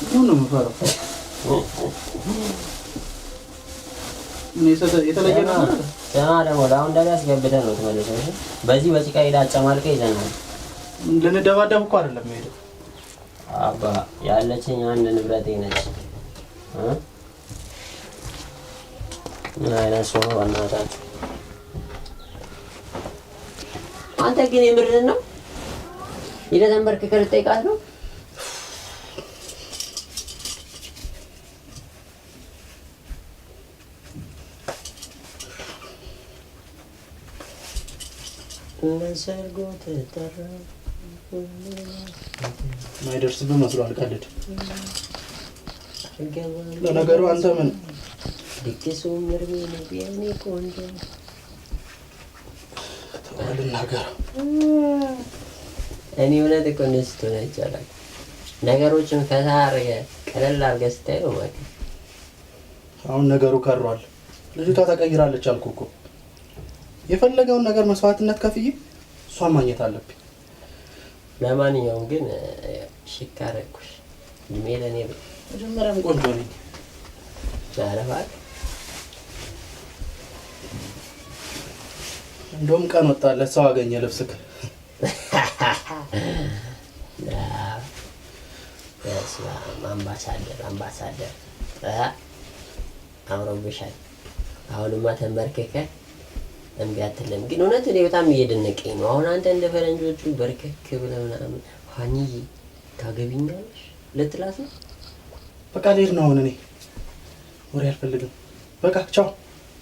Speaker 6: ምን ነው የምፈራው? የተለየ ነገር
Speaker 2: ደህና ደግሞ ለአሁን እንደሚያስገብተን ነው ተመለሰው። በዚህ በጭቃ ሄዳ አጨማልቀ ይዘናል።
Speaker 6: ልንደባደብ እኮ አይደለም የሄደው
Speaker 2: አባ ያለችኝ አንድ ንብረቴ ነች። ምን አይነት ሰው ነው በእናታችሁ? አንተ ግን የምርህን ነው? ሄደህ ተንበርክከህ ልጠይቃት ነው? ለሰርጎ ተጠራ
Speaker 6: ማይደርስብህ መስሏል። ቀልድ ለነገሩ አንተ ምን
Speaker 2: ድግሱ ምርሜ ነው ቢያኔ ቆንጆ
Speaker 6: ተዋልናገር
Speaker 2: እኔ እውነት እኮ እንደዚህ ስትሆን አይቻላል። ነገሮችን ፈታ አድርገህ ቀለል አድርገህ ስታይ ነው ማለት።
Speaker 6: አሁን ነገሩ ከሯል። ልጅቷ ተቀይራለች አልኩህ እኮ። የፈለገውን ነገር መስዋዕትነት ከፍዬ እሷን ማግኘት አለብኝ።
Speaker 2: ለማንኛውም ግን ሽክ አደረኩሽ። እድሜ ለእኔ
Speaker 6: መጀመሪያም ቆንጆ ነኝ።
Speaker 2: ዛረፋት
Speaker 6: እንደውም ቀን ወጣለት ሰው አገኘ ልብስክ። አምባሳደር አምሮብሻል። አሁንማ ተንበርክከህ እምቢ አትልም። ግን እውነት እኔ በጣም እየደነቀኝ ነው። አሁን አንተ እንደ ፈረንጆቹ በርከክ ብለህ ምናምን ሀኒዬ ታገቢኛለሽ ልትላት ነው? በቃ ልሄድ ነው አሁን። እኔ ወሬ አልፈልግም። በቃ ቻው።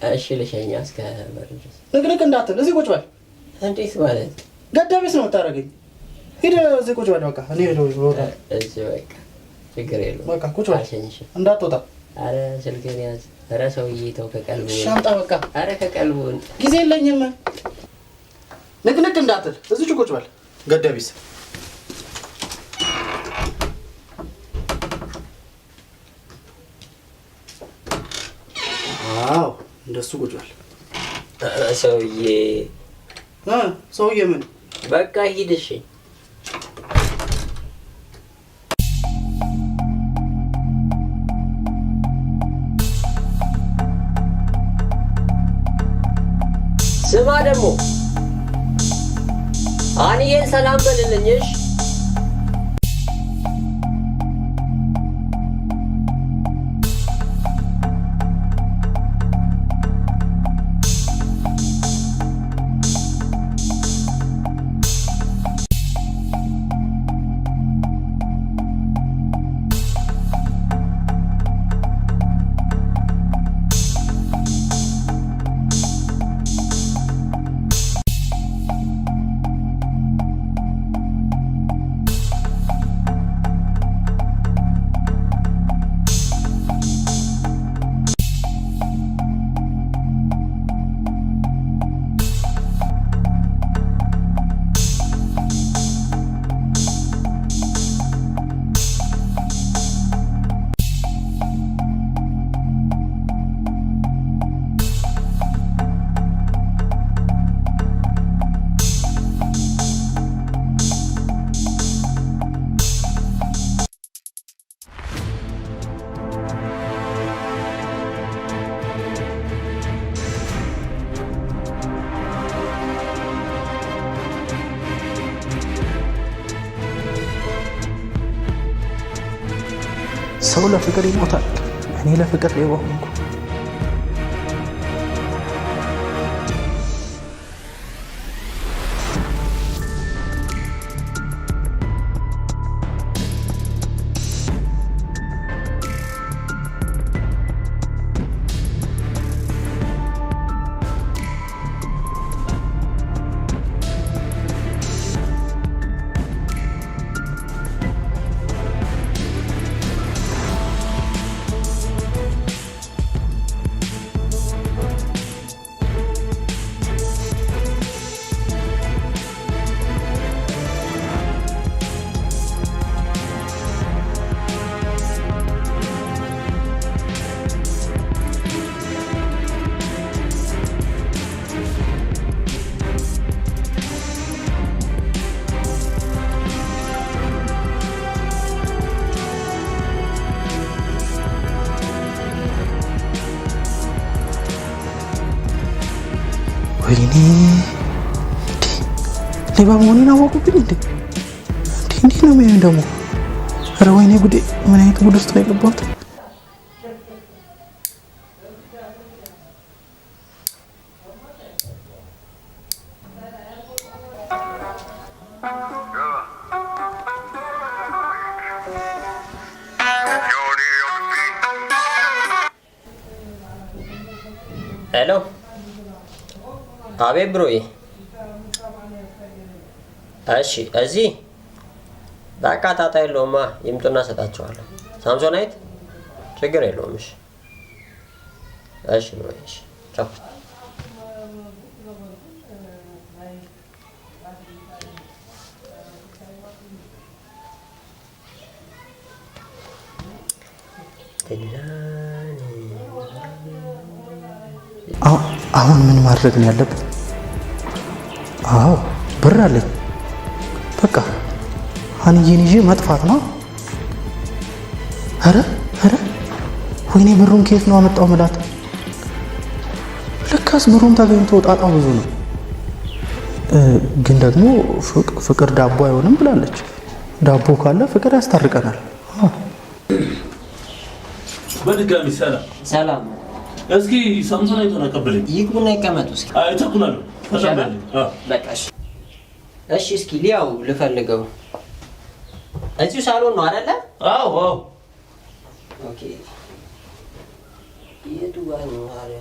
Speaker 2: እሺ ልሸኛ እስከ በር ድረስ።
Speaker 6: ንቅንቅ እንዳትል፣ እዚህ ቁጭ በል።
Speaker 2: እንዴት ማለት?
Speaker 6: ገዳቢስ ነው የምታደርገኝ? ሂድ እዚህ ቁጭ በል። በቃ እኔ ሄደው ይወጣል።
Speaker 2: እሺ በቃ ችግር የለውም።
Speaker 6: በቃ ቁጭ በል።
Speaker 2: አልሸኝሽም።
Speaker 6: እንዳትወጣ።
Speaker 2: አረ ስልክህን ያዝ። አረ ሰውዬ ተው ከቀልቡ።
Speaker 6: ሻምጣ በቃ።
Speaker 2: አረ ከቀልቡ
Speaker 6: ጊዜ የለኝም። ንቅንቅ እንዳትል፣ እዚህ ቁጭ በል። ገዳቢስ አዎ እንደሱ ቁጭ በል።
Speaker 2: ሰውዬ
Speaker 6: ሰውዬ ምን?
Speaker 2: በቃ ሂድ። እሺ ስማ ደግሞ አንዬን ሰላም በልልኝሽ።
Speaker 6: ሰው ለፍቅር ይሞታል። እኔ ለፍቅር ሌባ ሆንኩ።
Speaker 1: ወይኔ ሌባ መሆኔን አወቁብኝ እንዴ? እንዴት ነው የሚሆን ደግሞ? ኧረ ወይኔ ጉዴ! ምን አይነት ጉድ ውስጥ ነው የገባሁት?
Speaker 2: ሄሎ፣ አቤት ብሮዬ። እሺ፣ እዚህ በቃ ጣጣ የለውማ። ይምጡና እሰጣቸዋለሁ። ሳምሶናይት ችግር የለውም። እሺ፣ እሺ ብሮዬ። እሺ፣ ቻው።
Speaker 1: አሁን ምን ማድረግ ነው ያለብን? አዎ ብር አለኝ። በቃ ሀንዬን ይዤ መጥፋት ነው። ኧረ ወይኔ ብሩን ከየት ነው አመጣው ምላት? ለካስ ብሩን ተገኝቶ ጣጣው ብዙ ነው። ግን ደግሞ ፍቅር ዳቦ አይሆንም ብላለች። ዳቦ ካለ ፍቅር ያስታርቀናል።
Speaker 3: በድጋሚ ሰላም
Speaker 2: ሰላም።
Speaker 3: እስኪ ሳምሶናይቱን አቀበለኝ።
Speaker 2: ይግቡና ይቀመጡ እስኪ።
Speaker 3: አይ ተኩላሉ።
Speaker 2: በቃ እሺ። እስኪ ሊያው ልፈልገው። እዚሁ ሳሎን ነው አይደለ?
Speaker 3: አዎ።
Speaker 2: ኦኬ። የቱ ጋር ነው ታዲያ?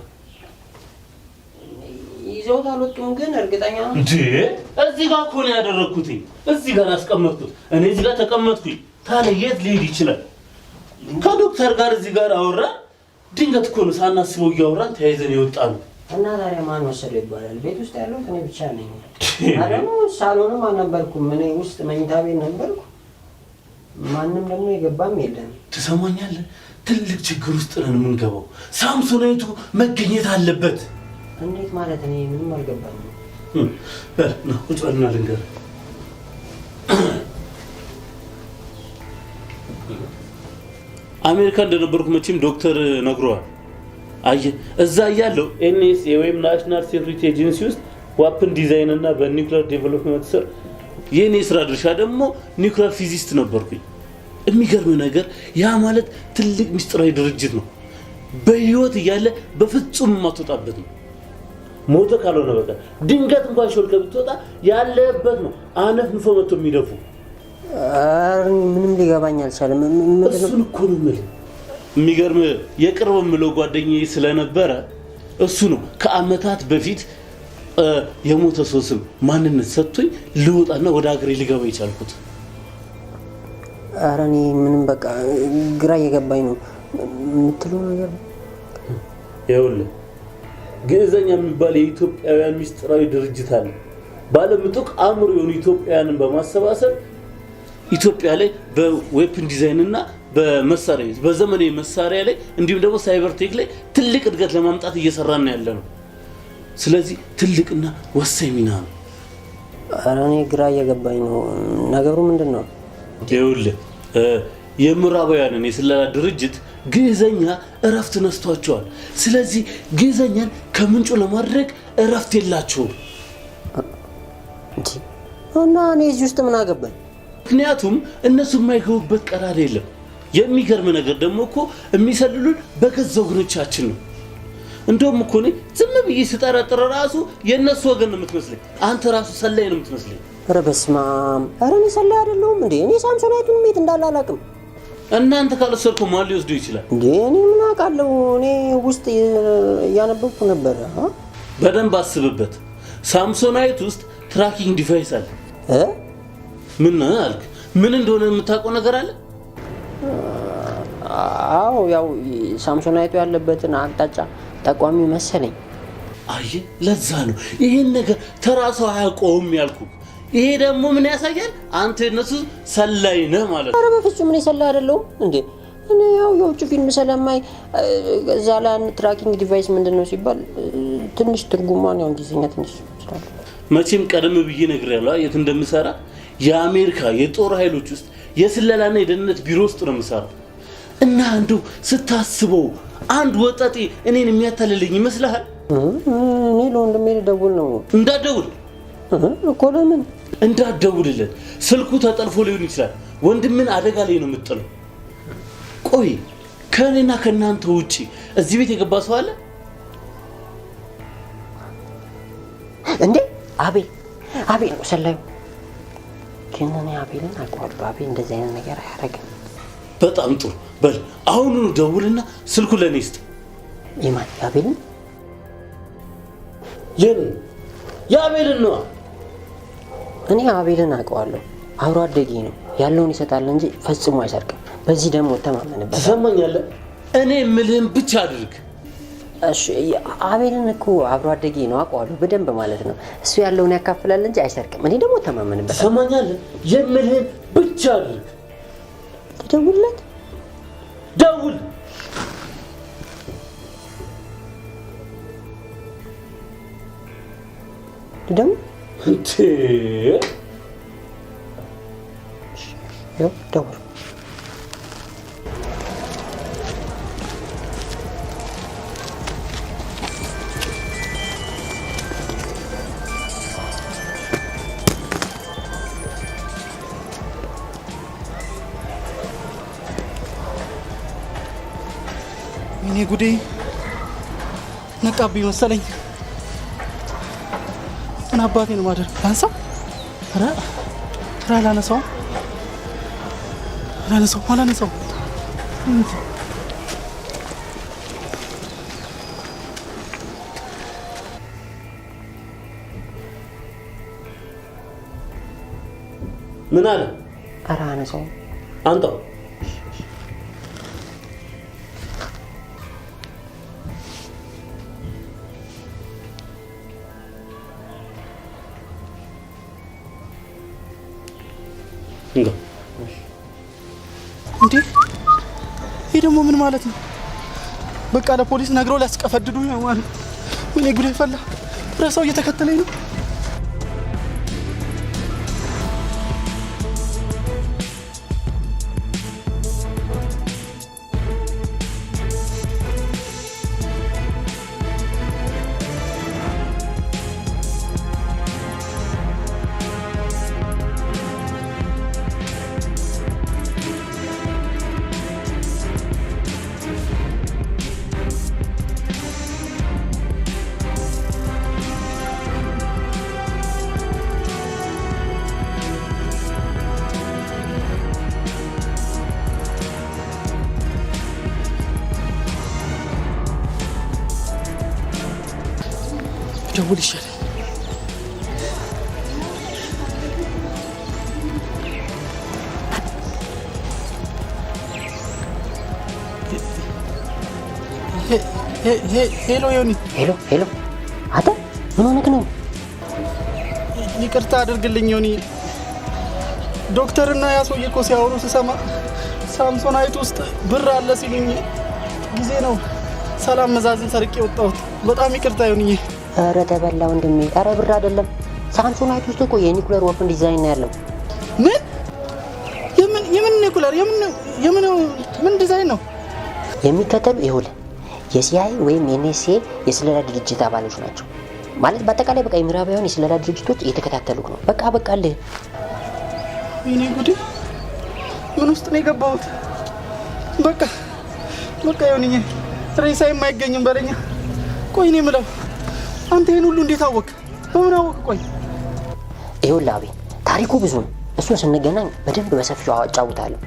Speaker 2: ይዘውት አልወጡም ግን እርግጠኛ ነው
Speaker 3: እንዴ? እዚህ ጋር እኮ ነው ያደረኩት። እዚህ ጋር አስቀመጥኩት። እኔ እዚህ ጋር ተቀመጥኩኝ። ታዲያ የት ሊሄድ ይችላል? ከዶክተር ጋር እዚህ ጋር አወራ። ድንገት እኮ ነው ሳናስበው እያወራን ተያይዘን የወጣነው።
Speaker 2: እና ታዲያ ማን ወሰደው ይባላል? ቤት ውስጥ ያለሁት እኔ ብቻ ነኝ። አረሙ ሳሎንም አልነበርኩም። እኔ ውስጥ መኝታ ቤት ነበርኩ። ማንም ደግሞ የገባም የለም።
Speaker 3: ትሰማኛለህ? ትልቅ ችግር ውስጥ ነን የምንገባው። ሳምሶናይቱ መገኘት አለበት።
Speaker 2: እንዴት ማለት? እኔ ምንም አልገባኝም።
Speaker 3: ነው ቁጭ በልና ልንገርህ። አሜሪካ እንደነበርኩ መቼም ዶክተር ነግሯል። አየህ እዛ እያለሁ ኤንኤስኤ ወይም ናሽናል ሴኩሪቲ ኤጀንሲ ውስጥ ዋፕን ዲዛይን እና በኒውክሊየር ዴቨሎፕመንት ስር የኔ ስራ ድርሻ ደግሞ ኒውክሊየር ፊዚስት ነበርኩኝ። የሚገርም ነገር ያ ማለት ትልቅ ምስጢራዊ ድርጅት ነው። በህይወት እያለ በፍጹም የማትወጣበት ነው። ሞተ ካልሆነ በቃ ድንገት እንኳን ሾልከ ብትወጣ ያለበት ነው አነፍንፎ መጥቶ የሚደፉ።
Speaker 2: ምንም ሊገባኝ አልቻለም።
Speaker 3: እሱን እኮ ነው የምልህ። የሚገርም የቅርብ የምለው ጓደኛዬ ስለነበረ እሱ ነው ከአመታት በፊት የሞተ ሰው ስም ማንነት ሰጥቶኝ ልወጣና ወደ ሀገሬ ሊገባ የቻልኩት።
Speaker 2: ኧረ እኔ ምንም በቃ ግራ እየገባኝ ነው የምትለው ነገር።
Speaker 3: ይኸውልህ ግዕዘኛ የሚባል የኢትዮጵያውያን ምስጢራዊ ድርጅት አለ። ባለምጡቅ አእምሮ የሆኑ ኢትዮጵያውያንን በማሰባሰብ ኢትዮጵያ ላይ በዌፕን ዲዛይን እና በመሳሪያ በዘመናዊ መሳሪያ ላይ እንዲሁም ደግሞ ሳይበር ቴክ ላይ ትልቅ እድገት ለማምጣት እየሰራን ያለ ነው። ስለዚህ ትልቅና ወሳኝ ሚና ነው።
Speaker 2: ኧረ እኔ ግራ እየገባኝ ነው ነገሩ ምንድን ነው?
Speaker 3: ይኸውልህ የምዕራባውያንን የስለላ ድርጅት ግዕዘኛ እረፍት ነስቷቸዋል። ስለዚህ ግዕዘኛን ከምንጩ ለማድረግ እረፍት የላቸውም።
Speaker 2: እና እኔ እዚህ ውስጥ ምን አገባኝ?
Speaker 3: ምክንያቱም እነሱ የማይገቡበት ቀዳዳ የለም። የሚገርም ነገር ደግሞ እኮ የሚሰልሉን በገዛ ወገኖቻችን ነው። እንደውም እኮ እኔ ዝም ብዬ ስጠረጥር ራሱ የእነሱ ወገን ነው የምትመስለኝ። አንተ ራሱ ሰላይ ነው የምትመስለኝ።
Speaker 2: ኧረ በስመ አብ! ኧረ እኔ ሰላይ አይደለሁም እንዴ! እኔ ሳምሶናይቱን የት እንዳለ አላውቅም።
Speaker 3: እናንተ ካልወሰድከው ማን ሊወስደው ይችላል
Speaker 2: እንዴ? እኔ ምን አውቃለሁ? እኔ ውስጥ እያነበብኩ ነበረ።
Speaker 3: በደንብ አስብበት። ሳምሶናይት ውስጥ ትራኪንግ ዲቫይስ አለ። ምን አልክ? ምን እንደሆነ የምታውቀው ነገር አለ?
Speaker 2: አዎ ያው ሳምሶናይቱ ያለበትን አቅጣጫ ጠቋሚ መሰለኝ።
Speaker 3: አየህ፣ ለዛ ነው ይሄን ነገር ተራሱ አያውቀውም ያልኩ። ይሄ ደግሞ ምን ያሳያል? አንተ እነሱ ሰላይ ነህ ማለት ነው።
Speaker 2: ኧረ በፍጹም እኔ ሰላይ አይደለሁም እንዴ! እኔ ያው የውጭ ፊልም ስለማይ እዛ ላይ ትራኪንግ ዲቫይስ ምንድነው ሲባል ትንሽ ትርጉሟን ያው እንግሊዝኛ ትንሽ ይችላል።
Speaker 3: መቼም ቀደም ብዬ ነግሬያለሁ የት እንደምሰራ። የአሜሪካ የጦር ኃይሎች ውስጥ የስለላና የደህንነት ቢሮ ውስጥ ነው የምሰራው። እና አንዱ ስታስበው አንድ ወጣጤ እኔን የሚያታልልኝ ይመስልሃል?
Speaker 2: እኔ ለወንድሜ ልደውል ነው።
Speaker 3: እንዳትደውል
Speaker 2: እኮ። ለምን
Speaker 3: እንዳትደውልለት? ስልኩ ተጠልፎ ሊሆን ይችላል። ወንድምን አደጋ ላይ ነው የምትጥለው። ቆይ ከእኔና ከእናንተ ውጪ እዚህ ቤት የገባ ሰው አለ
Speaker 2: እንዴ? አቤል ነው ሰላዩ። ግን እኔ አቤልን አውቀዋለሁ። አቤል እንደዚህ አይነት ነገር አያደርግም።
Speaker 3: በጣም ጥሩ። በል አሁኑኑ ደውልና ስልኩ ለእኔ ስጥ።
Speaker 2: የማን የአቤልን?
Speaker 3: የአቤልን ነዋ።
Speaker 2: እኔ አቤልን አውቀዋለሁ። አብሮ አደጌ ነው። ያለውን ይሰጣል እንጂ ፈጽሞ አይሰርቅም። በዚህ ደግሞ ተማመንበት።
Speaker 3: ትሰማኛለህ? እኔ የምልህን ብቻ አድርግ።
Speaker 2: እሺ አቤልን እኮ አብሮ አደጌ ነው፣ አውቀዋለሁ በደንብ ማለት ነው። እሱ ያለውን ያካፍላል እንጂ አይሰርቅም። እኔ ደግሞ ተማመንበት።
Speaker 3: ትሰማኛለህ? የምልህን ብቻ አድርግ።
Speaker 2: ትደውልለት?
Speaker 3: ደውል።
Speaker 2: ደውል። ደውል።
Speaker 1: እኔ ጉዴ ነቃብኝ መሰለኝ። ምን አባቴ ነው ማደር? ላንሳው? ኧረ አላነሳውም።
Speaker 3: ምን አለ?
Speaker 2: ኧረ አነሳውም።
Speaker 3: አንተው
Speaker 1: እንዴ ይሄ ደግሞ ምን ማለት ነው? በቃ ለፖሊስ ነግረው ሊያስቀፈድዱ ነው ማለት። ምን ጉዴ ፈላ። ረሳው እየተከተለኝ ነው። ደውል ይሻላል። ሄሎ ዮኒ።
Speaker 2: ሄሎ አታ ምን ሆነክ ነው?
Speaker 1: ይቅርታ አድርግልኝ ዮኒ። ዶክተርና ያ ሰውዬ እኮ ሲያወሩ ስሰማ ሳምሶናይት ውስጥ ብር አለ ሲሉኝ ጊዜ ነው ሰላም መዛዝን ሰርቄ ወጣሁት። በጣም ይቅርታ ዮኒዬ።
Speaker 2: ኧረ ተበላ ወንድሜ። ኧረ ብር አይደለም ሳምሶናይት ውስጥ እኮ የኒኩለር ወፍን ዲዛይን ነው ያለው። የምን ኒኩለር? ምን ዲዛይን ነው የሚከተሉ? ይኸውልህ የሲአይኤ ወይም የኤንኤስኤ የስለላ ድርጅት አባሎች ናቸው። ማለት በአጠቃላይ በቃ የምዕራባውያን የስለላ ድርጅቶች እየተከታተሉክ ነው። በቃ አለህ።
Speaker 1: እኔ ጉዴ ምን ውስጥ ነው የገባሁት? በቃ ዮኒዬ ሬሳ የማይገኝም በለኛ። ቆይ እኔ የምለው አንተ ይሄን ሁሉ እንዴት አወቅ? በምን አወቅ? ቆይ
Speaker 2: ይኸውልህ አቤል ታሪኩ ብዙ ነው። እሱን ስንገናኝ በደንብ በሰፊው አጫውታለሁ።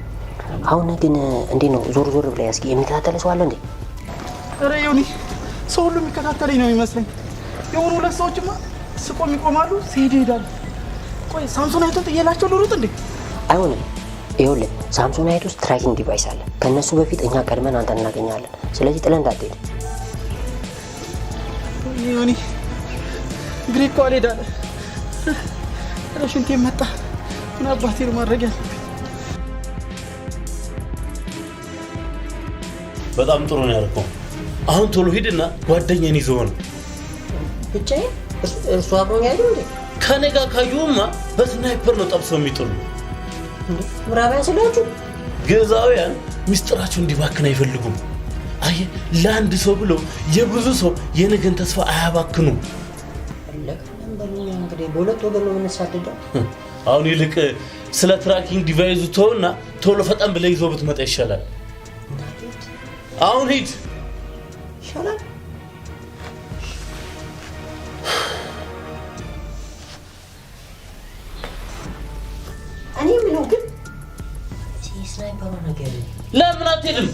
Speaker 2: አሁን ግን እንዴት ነው ዞር ብለህ እስኪ የሚከታተል ሰው አለ እንዴ?
Speaker 1: ኧረ ዮኒ ሰው ሁሉ የሚከታተለኝ ነው የሚመስለኝ። የሆኑ ሁለት ሰዎችማ ስቆም ይቆማሉ፣ ሲሄዱ ይሄዳሉ። ቆይ ሳምሶናይቱን ጥዬላቸው ልሩጥ እንዴ?
Speaker 2: አይሆንም። ይኸውልህ ሳምሶናይት ውስጥ ትራኪንግ ዲቫይስ አለ። ከእነሱ በፊት እኛ ቀድመን አንተን እናገኛለን። ስለዚህ ጥለን እንዳትሄድ።
Speaker 1: ዮኒ ግሪኮ አልሄዳለ። ኧረ ሽንቴን መጣ። ምን አባቴ ነው ማድረግ ያለብኝ?
Speaker 3: በጣም ጥሩ ነው ያልከው። አሁን ቶሎ ሂድና ጓደኛን ይዘው ነው።
Speaker 2: ብቻዬን? እሱ አብሮኝ አይደል እንዴ?
Speaker 3: ከኔ ጋር ካዩማ በስናይፐር ነው ጠብሰው የሚጥሉ።
Speaker 2: ምዕራባውያን ስላችሁ
Speaker 3: ግዕዛውያን ሚስጥራቸው እንዲባክን አይፈልጉም። አይ ለአንድ ሰው ብሎ የብዙ ሰው የነገን ተስፋ አያባክኑ።
Speaker 2: እንግዲህ በሁለት ወገን ነው የምንሳደደው።
Speaker 3: አሁን ይልቅ ስለ ትራኪንግ ዲቫይሱ ተውና ቶሎ ፈጠን ብለህ ይዘው ብትመጣ ይሻላል። አሁን ሂድ
Speaker 2: ይሻላል። እኔ ምነው ግን ስናይፐሩ ነገር
Speaker 3: ለምን አትሄድም?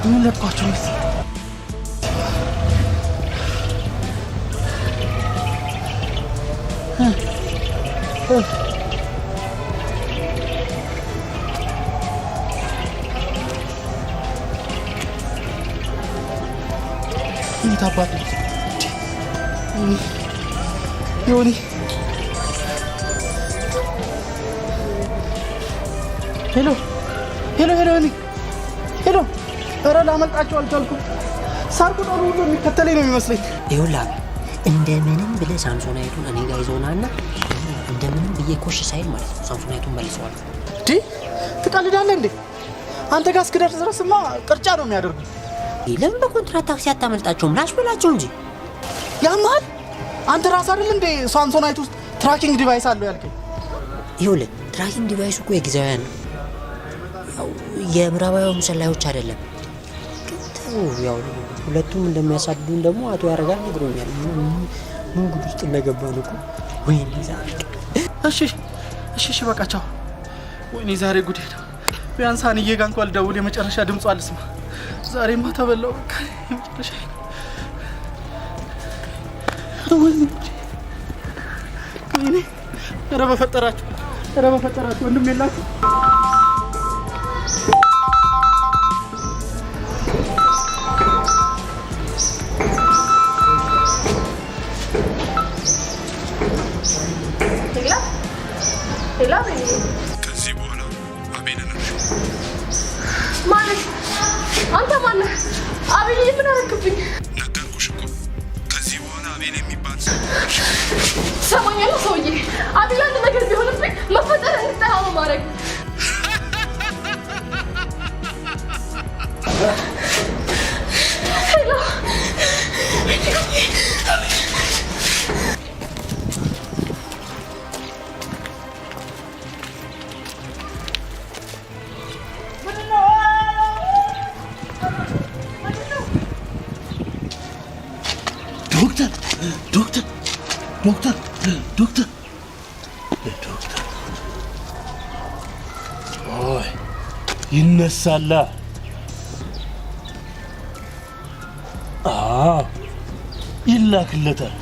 Speaker 1: ምን ለቋቸው ነው? ታባት ዮኒ ሄሎ ሄሎ ሄሎ ዮኒ ሄሎ ኧረ ላመልጣቸው አልቻልኩም። ሳር ቁጥሩ ሁሉ የሚከተለኝ ነው የሚመስለኝ።
Speaker 2: ይኸውልህ እንደምንም ብለህ ሳምሶናይቱን እኔ ጋር ይዘውናና እንደምንም ብዬ ኮሽ ሳይል ማለት ነው ሳምሶናይቱን መልሰዋል።
Speaker 1: እንዴ ትቀልዳለህ እንዴ? አንተ ጋር እስክደርስ ድረስማ ቅርጫ ነው የሚያደርጉ።
Speaker 2: ለምን በኮንትራት ታክሲ አታመልጣቸውም? ላሽ በላቸው እንጂ
Speaker 1: ያማል። አንተ ራስህ አይደል እንዴ ሳምሶናይት ውስጥ ትራኪንግ ዲቫይስ አለው ያልከኝ?
Speaker 2: ይኸውልህ ትራኪንግ ዲቫይሱ እኮ የጊዜያውያን ነው፣ ያው የምዕራባውያን ሰላዮች አይደለም። ያው ሁለቱም እንደሚያሳድዱን ደግሞ አቶ ያረጋል ነግሮኛል። ምን ጉድ ውስጥ እንደገባን እኮ ወይኔ ዛሬ።
Speaker 1: እሺ በቃ ቻው። ወይኔ ዛሬ ጉዴ ነው። ቢያንስ አንዬ ጋር እንኳን ልደውል የመጨረሻ ድምጿ አልስማ። ዛሬማ ተበላው በቃ የመጨረሻ ወይኔ። ኧረ በፈጠራችሁ ወንድም የላችሁ?
Speaker 7: ከዚህ በኋላ አቤልን እርሺ።
Speaker 5: ማለት አንተ ማነህ? አቤል ምን አደረክብኝ?
Speaker 7: ነገርኩሽ እኮ ከዚህ በኋላ አቤል የሚባል ሰው
Speaker 5: ሰማኛለሁ። ሰውዬ አቤል አንድ ነገር ቢሆንብኝ መፈጠር እንድጠላ ነው ማድረግ።
Speaker 3: ዶክተር ኦይ ይነሳላ። ይላክለታል።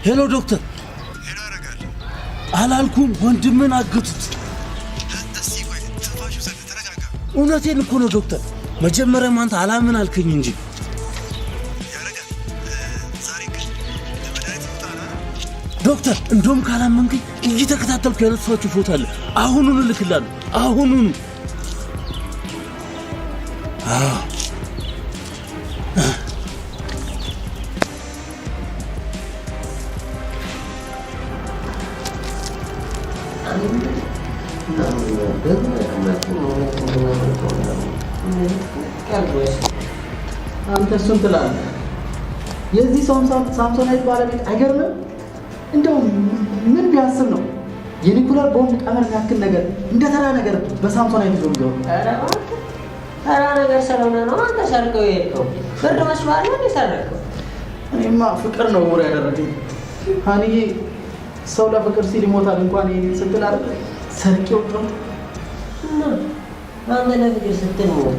Speaker 3: ሄሎ ዶክተር።
Speaker 7: ሄሎ ያረጋል
Speaker 3: አላልኩም ወንድምን አገቱት። እውነቴን እኮ ነው ዶክተር። መጀመሪያም አንተ አላምን አልከኝ እንጂ
Speaker 7: ያረጋል። ዛሬ ግን ለመድኃኒት ይወጣና
Speaker 3: ዶክተር። እንደውም ካላመንከኝ እየተከታተልኩ ያነሳኋቸው ፎቶ አለ። አሁኑኑ እልክልሃለሁ። አሁኑኑ።
Speaker 6: አንተ እሱን ትላለህ። የዚህ ሳምሶናይት ባለቤት አይገርምም? እንደው ምን ቢያስብ ነው የኒኩለር ቦምብ ቀመር ያክል ነገር እንደ ተራ ነገር በሳምሶናይት ይዞ ነው?
Speaker 2: ተራ ነገር ስለሆነ ነው አንተ ሰርቀው የሄድከው። ብር መስዋዕት ነው የሰረቀው።
Speaker 6: እኔማ ፍቅር ነው ወሬ ያደረገኝ። ሀኒዬ ሰው ለፍቅር ሲል ይሞታል እንኳን ይሄን ስትል አይደል ሰርቄው ጥሩ
Speaker 2: አንተ ለፍቅር ስትል ሞት፣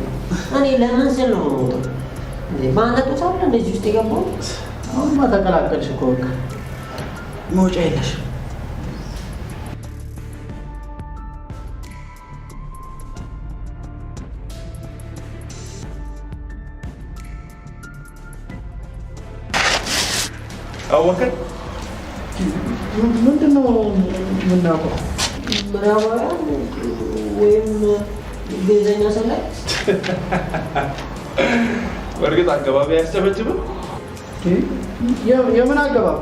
Speaker 2: እኔ ለምን ስል ነው ሞት? በአንተ ጡት አለ እንደዚህ ውስጥ የገባው።
Speaker 6: አሁንማ ተቀላቀልሽ እኮ በቃ መውጫ የለሽ።
Speaker 4: አወቀን
Speaker 6: ምንድነው የምናውቀው?
Speaker 2: ምዕራባውያን ወይም ግዕዘኛ ሰላይ
Speaker 8: በእርግጥ አገባቢ አያስጨበጭብም።
Speaker 6: የምን አገባብ?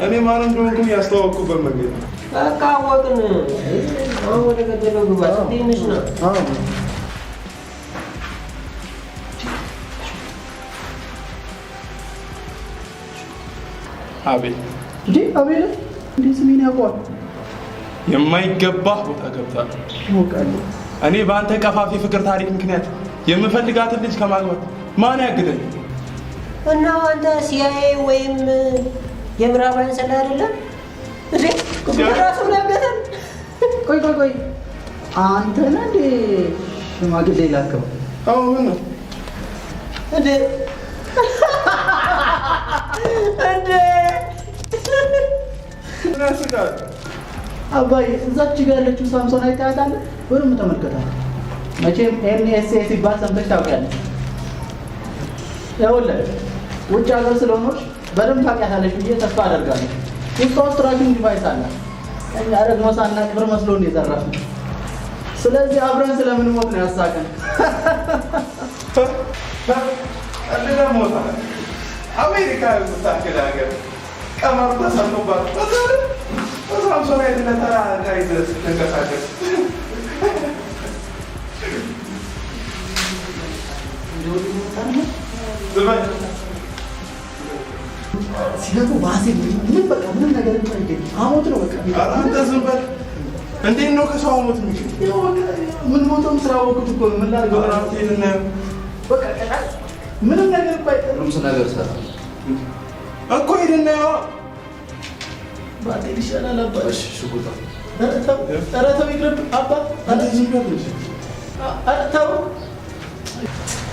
Speaker 8: እኔ ማን እንደሆንኩኝ ያስተዋወቅኩበት መንገድ ነው።
Speaker 2: በቃ አወቅን። አሁን ወደ ገደለው ግባ። ትንሽ ነው።
Speaker 8: አቤል
Speaker 6: እንዴ አቤል እንዴ ስሜን ያውቀዋል?
Speaker 8: የማይገባህ ቦታ ገብታል። እኔ በአንተ ቀፋፊ ፍቅር ታሪክ ምክንያት የምፈልጋትን ልጅ ከማግባት ማን ያግደኝ?
Speaker 2: እና አንተ ሲአይኤ ወይም የምዕራባውያን ሰላይ አይደለም እንዴ? ራሱ ነገረን።
Speaker 6: ቆይ አንተ ነህ እንዴ ሽማግሌ ላከው?
Speaker 8: አዎ ምን ነው
Speaker 2: እንዴ እንዴ
Speaker 8: ናስቃል
Speaker 6: አባይ እዛች ጋር ያለችው ሳምሶን አይታታለህ? ወይም ተመልከታለህ? መቼም ኤንኤስኤ ሲባል ሰምተሽ ታውቂያለሽ። ይኸውልህ ውጭ ሀገር ስለሆነች በደንብ ታውቂያታለሽ ብዬ ተስፋ አደርጋለሁ። ውስጧ ትራኪንግ ዲቫይስ አለ። እኛ ደግሞ ሳናቅ ብር መስሎን የዘራፍነው። ስለዚህ አብረን ስለምንሞት ነው ያሳቀን።
Speaker 8: ቀልለ ሞታ አሜሪካ የምታክል ሀገር ቀመር ተሰጥቶባት በሳምሶን አይነት ተራ ጋይዘህ ስትንቀሳቀስ
Speaker 6: ሲገቡ ባሴ ምን በቃ ምንም ነገር እንትን አሞት ነው በቃ።
Speaker 8: አንተ ዝም በል። እንዴት ነው ከሰው አሞት የሚችል?
Speaker 6: ምን ሞቶም ስራ ወቅት እኮ ነው። ምን ላድርገው?
Speaker 8: ራቴን
Speaker 6: በቃ ምንም ነገር እኮ አይቀርም። ነገር ሰራ
Speaker 8: እኮ ሄድና
Speaker 6: ባቴ ይሻላል አባ።
Speaker 8: እሺ ሽጉጣ
Speaker 6: ኧረ ተው ይቅርብ አባ።
Speaker 8: አንተ ዝም በል።
Speaker 6: ኧረ ተው።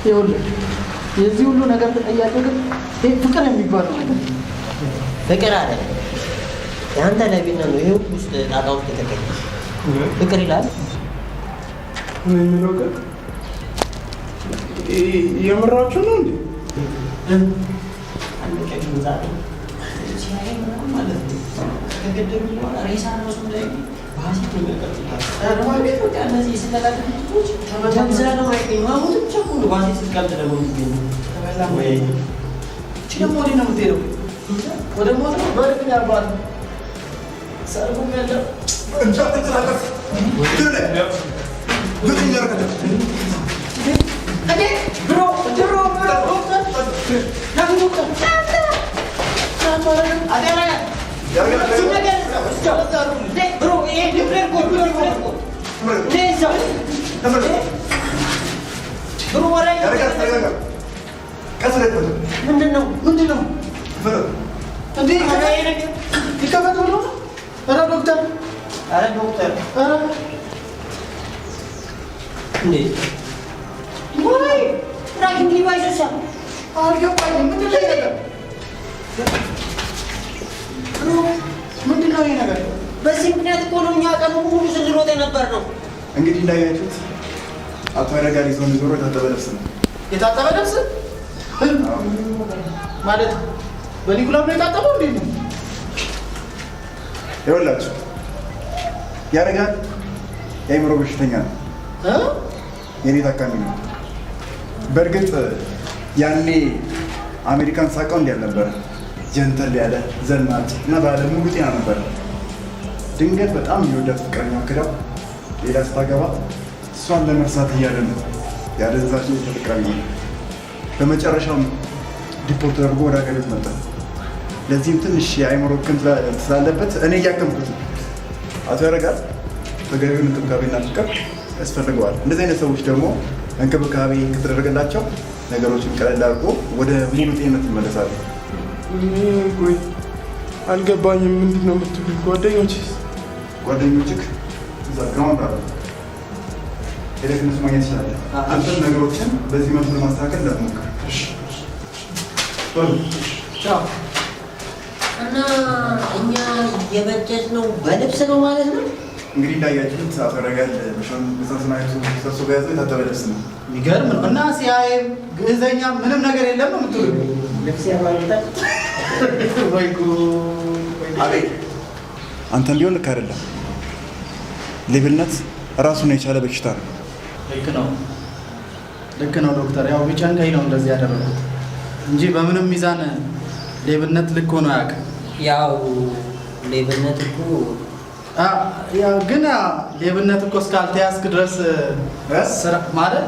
Speaker 6: ይኸውልህ የዚህ ሁሉ ነገር ተጠያቂው ግን ይህ ፍቅር የሚባለው ነገር
Speaker 2: ፍቅር አለ የአንተ ለቢና ነው። ይሄ ውስጥ ጣጣ ውስጥ የተገኘ ፍቅር ይላል።
Speaker 8: ምን የሚለው ቀን የምራችሁ ነው እንዴ?
Speaker 2: አንድ ቀን ዛሬ ሲያይ ማለት ነው ከገደሉ በኋላ ሬሳ ራሱ ላይ ባሲ ተመቀጥቷል። ማለት ነው እነዚህ ስለላደረጉት ተመዛለው አይገኝ ማሙት ብቻ ሁሉ ባሲ ስልቀልድ ደግሞ ይገኝ ተበላ ወይ
Speaker 6: እቺ ደግሞ ወዲህ ነው የምትሄደው ወደ ሞት ነው በርግጥ ያባል ሰርጉም ያለው
Speaker 7: እንቻት ተላቀስ ድለ ምን ያረከተ
Speaker 2: እንዴ ብሮ አደራ ብሮ ይሄ ዲፍሬንት ኮድ ብሮ ወሬ ምንድን ነው
Speaker 6: እንዴ ይከፈት ብሎ ነው? ኧረ ዶክተር ኧረ
Speaker 2: እንዴ ወይ ትራኪንግ ዲቫይስ
Speaker 6: አልገባኝም። ምንድን ነው ይሄ ነገር? ምንድን ነው ይሄ ነገር?
Speaker 2: በዚህ ምክንያት እኮ ነው እኛ ቀኑ ሙሉ ስንሮጥ የነበር ነው።
Speaker 7: እንግዲህ እንዳያችሁት አቶ ያረጋል ይዞን ዞሮ የታጠበ ልብስ ነው።
Speaker 6: የታጠበ ልብስ ማለት በኒኩላር ነው የታጠበው? እንዴት ነው?
Speaker 7: ይኸውላችሁ ያረጋል የአእምሮ በሽተኛ ነው። የኔ ታካሚ ነው። በእርግጥ ያኔ አሜሪካን ሳቀው እንዲህ አልነበረ። ጀንተል ያለ ዘናጭ እና ባለ ሙሉ ጤና ነበረ። ድንገት በጣም የሚወዳት ፍቅረኛው ክዳው ሌላ ስታገባ እሷን ለመርሳት እያለ ነው ያደዛች ተጠቃሚ ነው። በመጨረሻም ዲፖርት ተደርጎ ወደ ሀገር ቤት መጣ። ለዚህም ትንሽ የአእምሮ ህክም ስላለበት እኔ እያከምኩት ነው። አቶ ያረጋል ተገቢውን እንክብካቤና ፍቅር ያስፈልገዋል። እንደዚህ አይነት ሰዎች ደግሞ እንክብካቤ ከተደረገላቸው ነገሮችን ቀለል አድርጎ ወደ ሙሉ ጤንነት ይመለሳሉ።
Speaker 8: ቆይ አልገባኝም። ምንድን ነው የምትሉኝ?
Speaker 7: ጓደኞችህ እዛ ግራውንድ አሉ። ሄደህ እነሱ ማግኘት ትችላለህ። አንተም ነገሮችን በዚህ መልኩ ለማስተካከል እንዳትሞክር።
Speaker 2: እና እኛ የበጀት ነው በልብስ ነው ማለት ነው።
Speaker 7: እንግዲህ እንዳያችሁት አቶ ያረጋል በሳምሶን አይነቱ ሰብስቦ የያዘው የታጠበ ልብስ ነው።
Speaker 6: የሚገርም ነው። እና ሲያይ ግዕዘኛ ምንም ነገር የለም ነው የምትሉ?
Speaker 2: ልብስ ያባሉታል
Speaker 6: ወይ ጉድ!
Speaker 7: አቤት አንተ እንዲሆን ልክ አይደለም። ሌብነት ራሱን የቻለ በሽታ ነው።
Speaker 6: ልክ ነው ዶክተር። ያው ቢጨንቀኝ ነው እንደዚህ ያደረጉት እንጂ በምንም ሚዛን ሌብነት ልክ ሆኖ አያውቅም።
Speaker 2: ያው ሌብነት እኮ
Speaker 6: ግን ሌብነት እኮ እስካልተያዝክ ድረስ ስራ ማለት